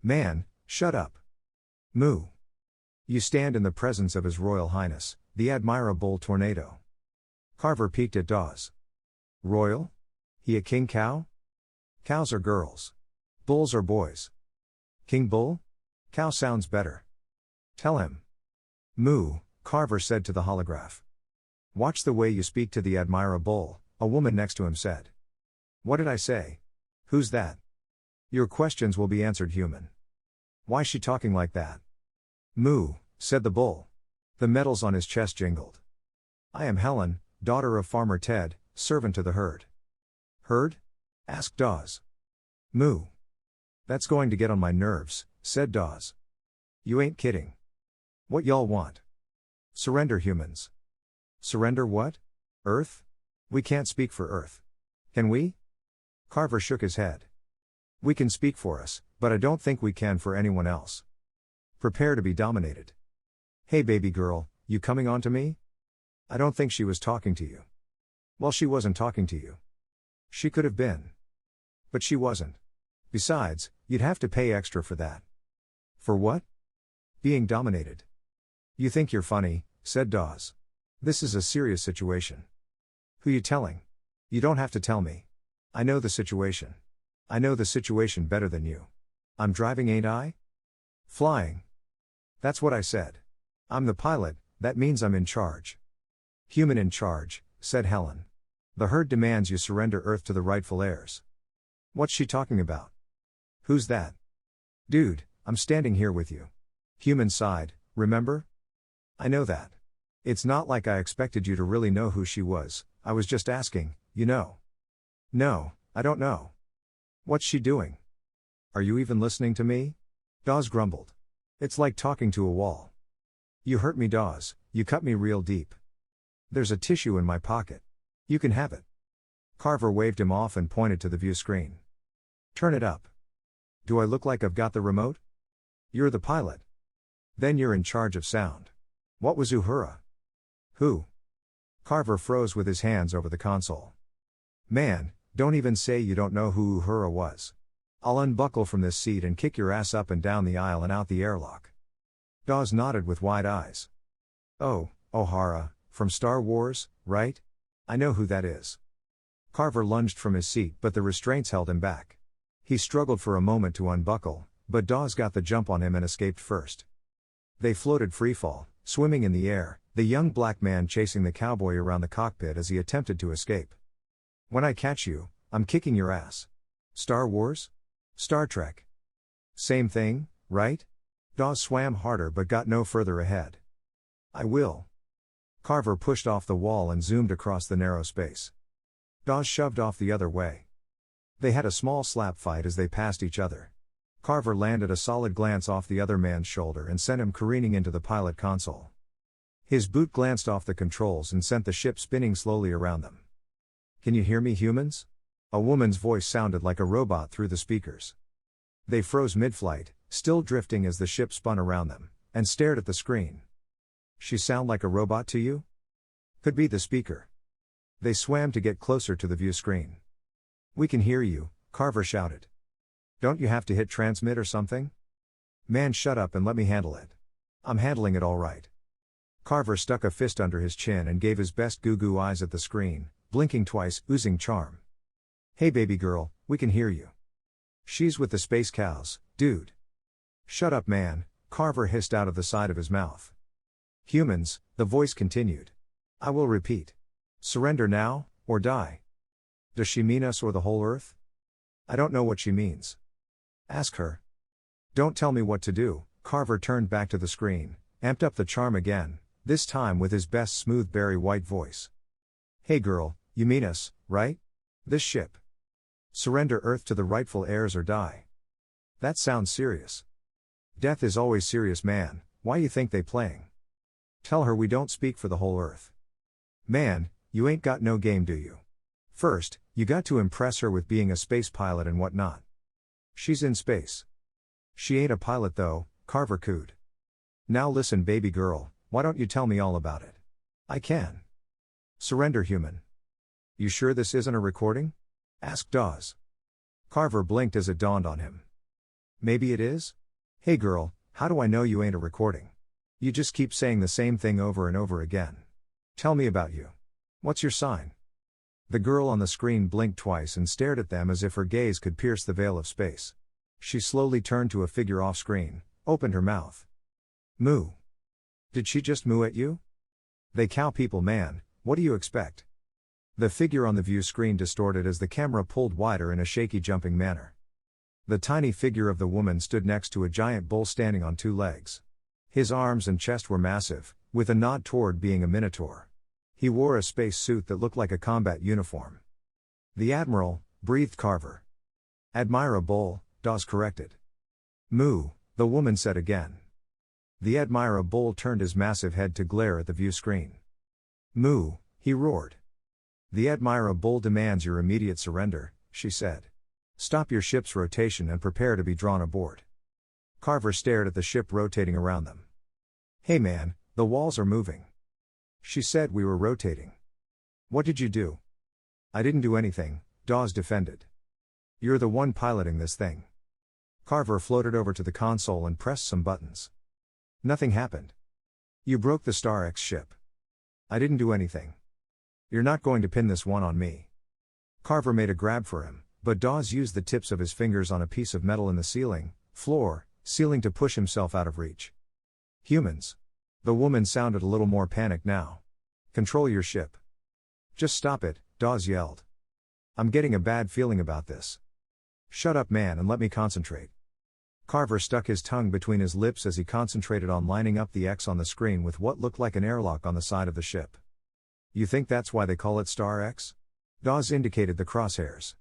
Man, shut up. Moo. You stand in the presence of His Royal Highness, the Admirable Tornado. Carver peeked at Dawes. Royal? He a king cow? Cows are girls. Bulls are boys. King bull? Cow sounds better. Tell him. Moo, Carver said to the holograph. Watch the way you speak to the Admirable, a woman next to him said. What did I say? Who's that? Your questions will be answered, human. Why's she talking like that? Moo, said the bull. The metals on his chest jingled. I am Helen, daughter of Farmer Ted, servant to the herd. Herd? Asked Dawes. Moo. That's going to get on my nerves, said Dawes. You ain't kidding. What y'all want? Surrender, humans. Surrender what? Earth? We can't speak for Earth. Can we? Carver shook his head. We can speak for us, but I don't think we can for anyone else. Prepare to be dominated. Hey baby girl, you coming on to me? I don't think she was talking to you. Well, she wasn't talking to you. She could have been. But she wasn't. Besides, you'd have to pay extra for that. For what? Being dominated. You think you're funny, said Dawes. This is a serious situation. Who you telling? You don't have to tell me. I know the situation. I know the situation better than you. I'm driving, ain't I? Flying. That's what I said. I'm the pilot, that means I'm in charge. Human in charge, said Helen. The herd demands you surrender Earth to the rightful heirs. What's she talking about? Who's that? Dude, I'm standing here with you. Human sighed, remember? I know that. It's not like I expected you to really know who she was, I was just asking, you know. No, I don't know. What's she doing? Are you even listening to me? Dawes grumbled. It's like talking to a wall. You hurt me, Dawes, you cut me real deep. There's a tissue in my pocket. You can have it. Carver waved him off and pointed to the view screen. Turn it up. Do I look like I've got the remote? You're the pilot. Then you're in charge of sound. What was Uhura? Who? Carver froze with his hands over the console. Man, don't even say you don't know who Uhura was. I'll unbuckle from this seat and kick your ass up and down the aisle and out the airlock. Dawes nodded with wide eyes. Oh, O'Hara, from Star Wars, right? I know who that is. Carver lunged from his seat, but the restraints held him back. He struggled for a moment to unbuckle, but Dawes got the jump on him and escaped first. They floated freefall, swimming in the air, the young black man chasing the cowboy around the cockpit as he attempted to escape. When I catch you, I'm kicking your ass. Star Wars? Star Trek. Same thing, right? Dawes swam harder but got no further ahead. I will. Carver pushed off the wall and zoomed across the narrow space. Dawes shoved off the other way. They had a small slap fight as they passed each other. Carver landed a solid glance off the other man's shoulder and sent him careening into the pilot console. His boot glanced off the controls and sent the ship spinning slowly around them. Can you hear me, humans? A woman's voice sounded like a robot through the speakers. They froze mid-flight, still drifting as the ship spun around them, and stared at the screen. She sound like a robot to you? Could be the speaker. They swam to get closer to the view screen. We can hear you, Carver shouted. Don't you have to hit transmit or something? Man, shut up and let me handle it. I'm handling it all right. Carver stuck a fist under his chin and gave his best goo-goo eyes at the screen, blinking twice, oozing charm. Hey baby girl, we can hear you. She's with the space cows, dude. Shut up, man, Carver hissed out of the side of his mouth. Humans, the voice continued. I will repeat. Surrender now, or die. Does she mean us or the whole Earth? I don't know what she means. Ask her. Don't tell me what to do. Carver turned back to the screen, amped up the charm again, this time with his best smooth berry white voice. Hey girl, you mean us, right? This ship. Surrender Earth to the rightful heirs or die. That sounds serious. Death is always serious, man, why you think they playing? Tell her we don't speak for the whole Earth. Man, you ain't got no game, do you? First, you got to impress her with being a space pilot and whatnot. She's in space. She ain't a pilot though, Carver cooed. Now listen baby girl, why don't you tell me all about it? I can. Surrender, human. You sure this isn't a recording? Asked Dawes. Carver blinked as it dawned on him. Maybe it is? Hey girl, how do I know you ain't a recording? You just keep saying the same thing over and over again. Tell me about you. What's your sign? The girl on the screen blinked twice and stared at them as if her gaze could pierce the veil of space. She slowly turned to a figure off screen, opened her mouth. Moo. Did she just moo at you? They cow people, man, what do you expect? The figure on the view screen distorted as the camera pulled wider in a shaky jumping manner. The tiny figure of the woman stood next to a giant bull standing on two legs. His arms and chest were massive, with a nod toward being a minotaur. He wore a space suit that looked like a combat uniform. The Admiral, breathed Carver. Admira Bull, Dawes corrected. Moo, the woman said again. The Admira Bull turned his massive head to glare at the view screen. Moo, he roared. The Admira Bull demands your immediate surrender, she said. Stop your ship's rotation and prepare to be drawn aboard. Carver stared at the ship rotating around them. Hey man, the walls are moving. She said we were rotating. What did you do? I didn't do anything, Dawes defended. You're the one piloting this thing. Carver floated over to the console and pressed some buttons. Nothing happened. You broke the Star X ship. I didn't do anything. You're not going to pin this one on me. Carver made a grab for him, but Dawes used the tips of his fingers on a piece of metal in the ceiling to push himself out of reach. Humans. The woman sounded a little more panicked now. Control your ship. Just stop it, Dawes yelled. I'm getting a bad feeling about this. Shut up, man, and let me concentrate. Carver stuck his tongue between his lips as he concentrated on lining up the X on the screen with what looked like an airlock on the side of the ship. You think that's why they call it Star X? Dawes indicated the crosshairs.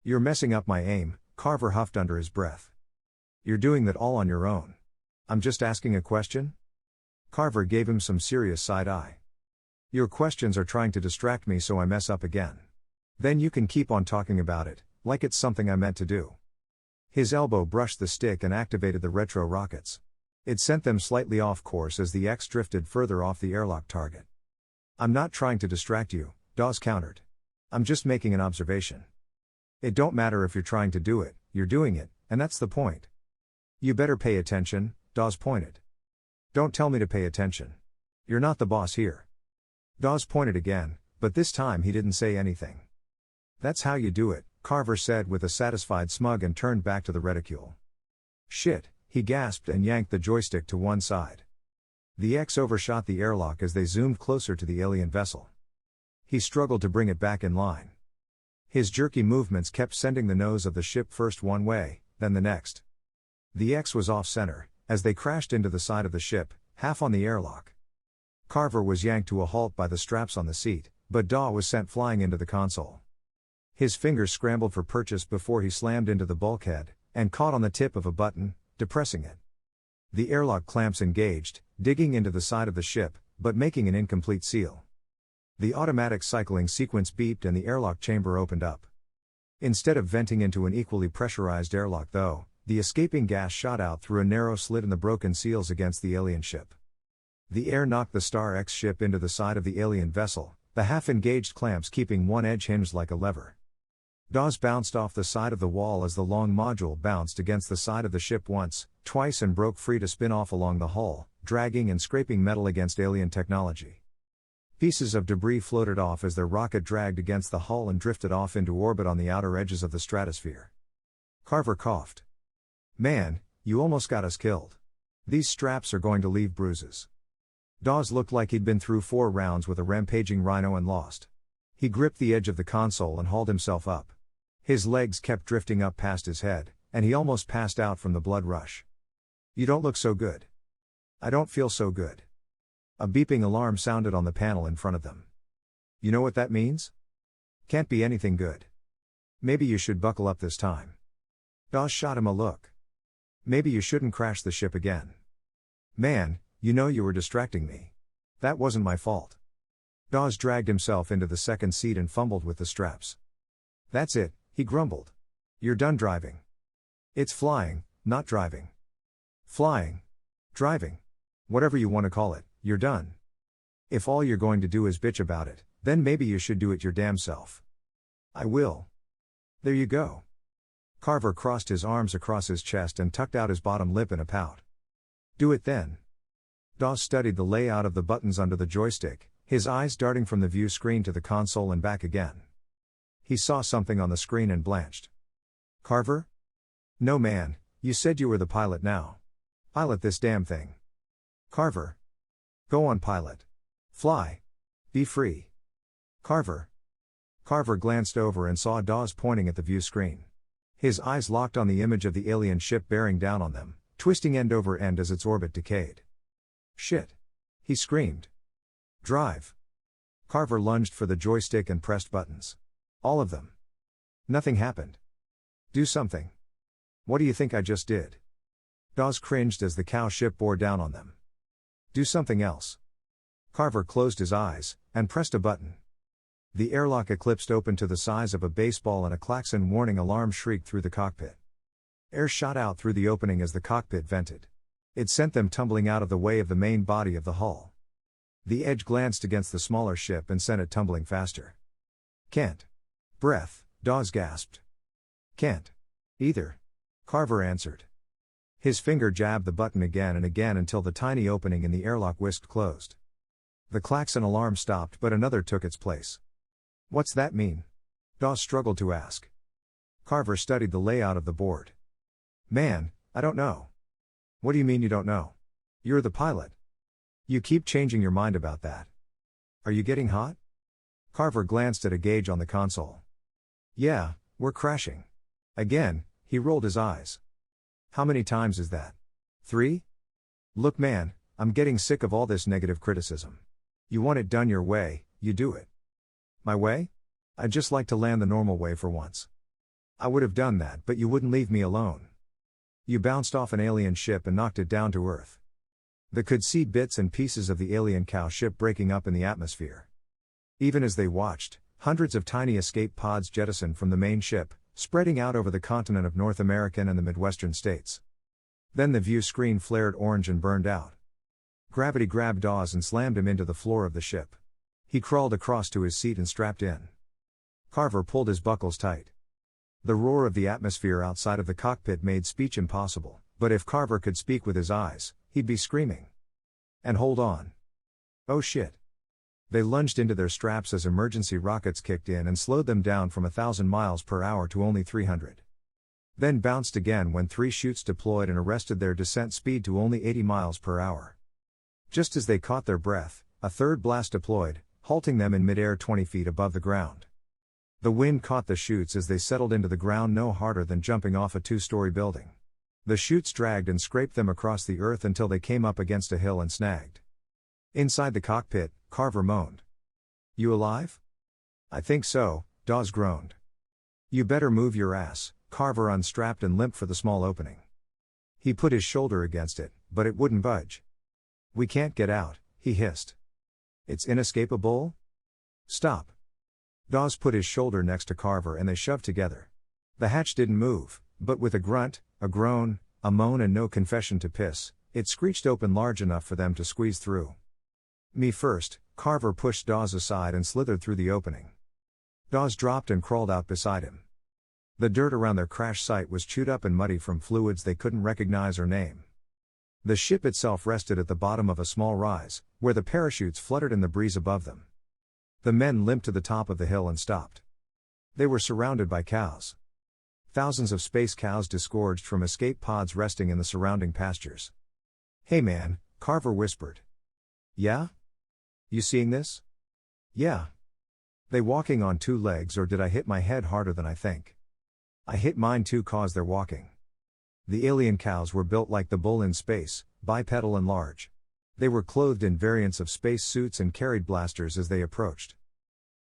You're messing up my aim, Carver huffed under his breath. You're doing that all on your own. I'm just asking a question? Carver gave him some serious side-eye. Your questions are trying to distract me so I mess up again. Then you can keep on talking about it, like it's something I meant to do. His elbow brushed the stick and activated the retro rockets. It sent them slightly off course as the X drifted further off the airlock target. I'm not trying to distract you, Dawes countered. I'm just making an observation. It don't matter if you're trying to do it, you're doing it, and that's the point. You better pay attention, Dawes pointed. Don't tell me to pay attention. You're not the boss here. Dawes pointed again, but this time he didn't say anything. That's how you do it, Carver said with a satisfied smug and turned back to the reticule. Shit, he gasped and yanked the joystick to one side. The X overshot the airlock as they zoomed closer to the alien vessel. He struggled to bring it back in line. His jerky movements kept sending the nose of the ship first one way, then the next. The X was off-center, as they crashed into the side of the ship, half on the airlock. Carver was yanked to a halt by the straps on the seat, but Daw was sent flying into the console. His fingers scrambled for purchase before he slammed into the bulkhead, and caught on the tip of a button, depressing it. The airlock clamps engaged, digging into the side of the ship, but making an incomplete seal. The automatic cycling sequence beeped and the airlock chamber opened up. Instead of venting into an equally pressurized airlock though, the escaping gas shot out through a narrow slit in the broken seals against the alien ship. The air knocked the Star X ship into the side of the alien vessel, the half-engaged clamps keeping one edge hinged like a lever. Dawes bounced off the side of the wall as the long module bounced against the side of the ship once, twice and broke free to spin off along the hull, dragging and scraping metal against alien technology. Pieces of debris floated off as their rocket dragged against the hull and drifted off into orbit on the outer edges of the stratosphere. Carver coughed. Man, you almost got us killed. These straps are going to leave bruises. Dawes looked like he'd been through 4 rounds with a rampaging rhino and lost. He gripped the edge of the console and hauled himself up. His legs kept drifting up past his head, and he almost passed out from the blood rush. You don't look so good. I don't feel so good. A beeping alarm sounded on the panel in front of them. You know what that means? Can't be anything good. Maybe you should buckle up this time. Dawes shot him a look. Maybe you shouldn't crash the ship again. Man, you know you were distracting me. That wasn't my fault. Dawes dragged himself into the second seat and fumbled with the straps. That's it, he grumbled. You're done driving. It's flying, not driving. Flying. Driving. Whatever you want to call it, you're done. If all you're going to do is bitch about it, then maybe you should do it your damn self. I will. There you go. Carver crossed his arms across his chest and tucked out his bottom lip in a pout. Do it then. Dawes studied the layout of the buttons under the joystick, his eyes darting from the view screen to the console and back again. He saw something on the screen and blanched. Carver? No man, you said you were the pilot now. Pilot this damn thing. Carver. Go on pilot. Fly. Be free. Carver. Carver glanced over and saw Dawes pointing at the view screen. His eyes locked on the image of the alien ship bearing down on them, twisting end over end as its orbit decayed. Shit. He screamed. Drive. Carver lunged for the joystick and pressed buttons. All of them. Nothing happened. Do something. What do you think I just did? Dawes cringed as the cow ship bore down on them. Do something else. Carver closed his eyes, and pressed a button. The airlock eclipsed open to the size of a baseball and a klaxon warning alarm shrieked through the cockpit. Air shot out through the opening as the cockpit vented. It sent them tumbling out of the way of the main body of the hull. The edge glanced against the smaller ship and sent it tumbling faster. Can't. Breath, Dawes gasped. Can't. Either. Carver answered. His finger jabbed the button again and again until the tiny opening in the airlock whisked closed. The klaxon alarm stopped but another took its place. What's that mean? Dawes struggled to ask. Carver studied the layout of the board. Man, I don't know. What do you mean you don't know? You're the pilot. You keep changing your mind about that. Are you getting hot? Carver glanced at a gauge on the console. Yeah, we're crashing. Again, he rolled his eyes. How many times is that? 3? Look man, I'm getting sick of all this negative criticism. You want it done your way, you do it. My way? I'd just like to land the normal way for once. I would have done that, but you wouldn't leave me alone. You bounced off an alien ship and knocked it down to Earth. They could see bits and pieces of the alien cow ship breaking up in the atmosphere. Even as they watched, hundreds of tiny escape pods jettisoned from the main ship, spreading out over the continent of North America and the Midwestern states. Then the view screen flared orange and burned out. Gravity grabbed Dawes and slammed him into the floor of the ship. He crawled across to his seat and strapped in. Carver pulled his buckles tight. The roar of the atmosphere outside of the cockpit made speech impossible, but if Carver could speak with his eyes, he'd be screaming. And hold on. Oh shit. They lunged into their straps as emergency rockets kicked in and slowed them down from 1,000 miles per hour to only 300. Then bounced again when 3 chutes deployed and arrested their descent speed to only 80 miles per hour. Just as they caught their breath, a third blast deployed, halting them in midair 20 feet above the ground. The wind caught the chutes as they settled into the ground no harder than jumping off a 2-story building. The chutes dragged and scraped them across the earth until they came up against a hill and snagged. Inside the cockpit, Carver moaned. You alive? I think so, Dawes groaned. You better move your ass. Carver unstrapped and limped for the small opening. He put his shoulder against it, but it wouldn't budge. We can't get out, he hissed. It's inescapable? Stop. Dawes put his shoulder next to Carver and they shoved together. The hatch didn't move, but with a grunt, a groan, a moan and no confession to piss, it screeched open large enough for them to squeeze through. Me first, Carver pushed Dawes aside and slithered through the opening. Dawes dropped and crawled out beside him. The dirt around their crash site was chewed up and muddy from fluids they couldn't recognize or name. The ship itself rested at the bottom of a small rise, where the parachutes fluttered in the breeze above them. The men limped to the top of the hill and stopped. They were surrounded by cows. Thousands of space cows disgorged from escape pods resting in the surrounding pastures. Hey man, Carver whispered. Yeah? You seeing this? Yeah. They walking on 2 legs, or did I hit my head harder than I think? I hit mine too, cause they're walking. The alien cows were built like the bull in space, bipedal and large. They were clothed in variants of space suits and carried blasters as they approached.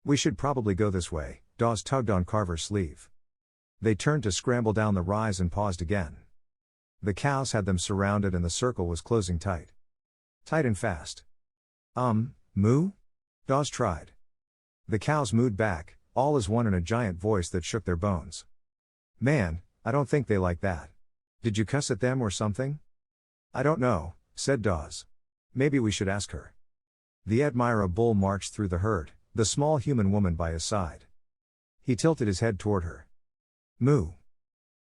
We should probably go this way, Dawes tugged on Carver's sleeve. They turned to scramble down the rise and paused again. The cows had them surrounded and the circle was closing tight. Tight and fast. Moo? Dawes tried. The cows mooed back, all as one in a giant voice that shook their bones. Man, I don't think they like that. Did you cuss at them or something? I don't know, said Dawes. Maybe we should ask her. The Admira bull marched through the herd, the small human woman by his side. He tilted his head toward her. Moo.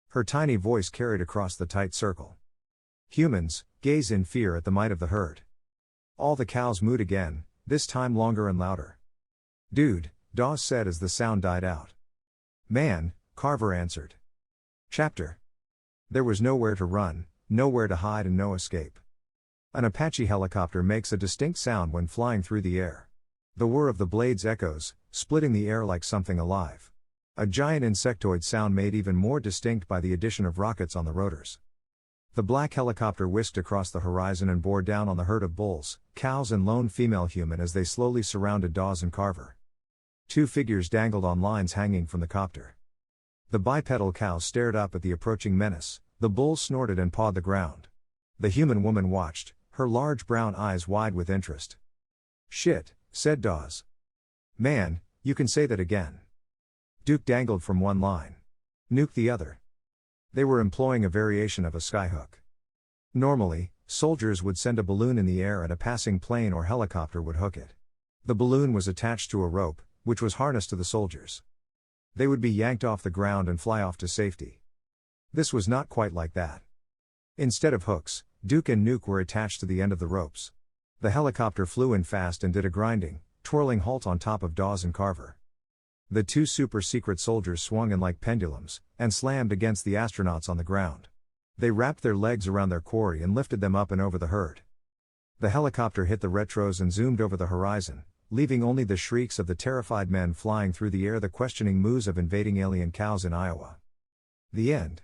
Her tiny voice carried across the tight circle. Humans, gaze in fear at the might of the herd. All the cows mooed again, this time longer and louder. Dude, Dawes said as the sound died out. Man, Carver answered. Chapter. There was nowhere to run, nowhere to hide and no escape. An Apache helicopter makes a distinct sound when flying through the air. The whir of the blades echoes, splitting the air like something alive. A giant insectoid sound made even more distinct by the addition of rockets on the rotors. The black helicopter whisked across the horizon and bore down on the herd of bulls, cows and lone female human as they slowly surrounded Dawes and Carver. 2 figures dangled on lines hanging from the copter. The bipedal cows stared up at the approaching menace, the bulls snorted and pawed the ground. The human woman watched, her large brown eyes wide with interest. Shit, said Dawes. Man, you can say that again. Duke dangled from one line. Nuke the other. They were employing a variation of a skyhook. Normally, soldiers would send a balloon in the air and a passing plane or helicopter would hook it. The balloon was attached to a rope, which was harnessed to the soldiers. They would be yanked off the ground and fly off to safety. This was not quite like that. Instead of hooks, Duke and Nuke were attached to the end of the ropes. The helicopter flew in fast and did a grinding, twirling halt on top of Dawes and Carver. The 2 super-secret soldiers swung in like pendulums, and slammed against the astronauts on the ground. They wrapped their legs around their quarry and lifted them up and over the herd. The helicopter hit the retros and zoomed over the horizon, leaving only the shrieks of the terrified men flying through the air, the questioning moos of invading alien cows in Iowa. The end.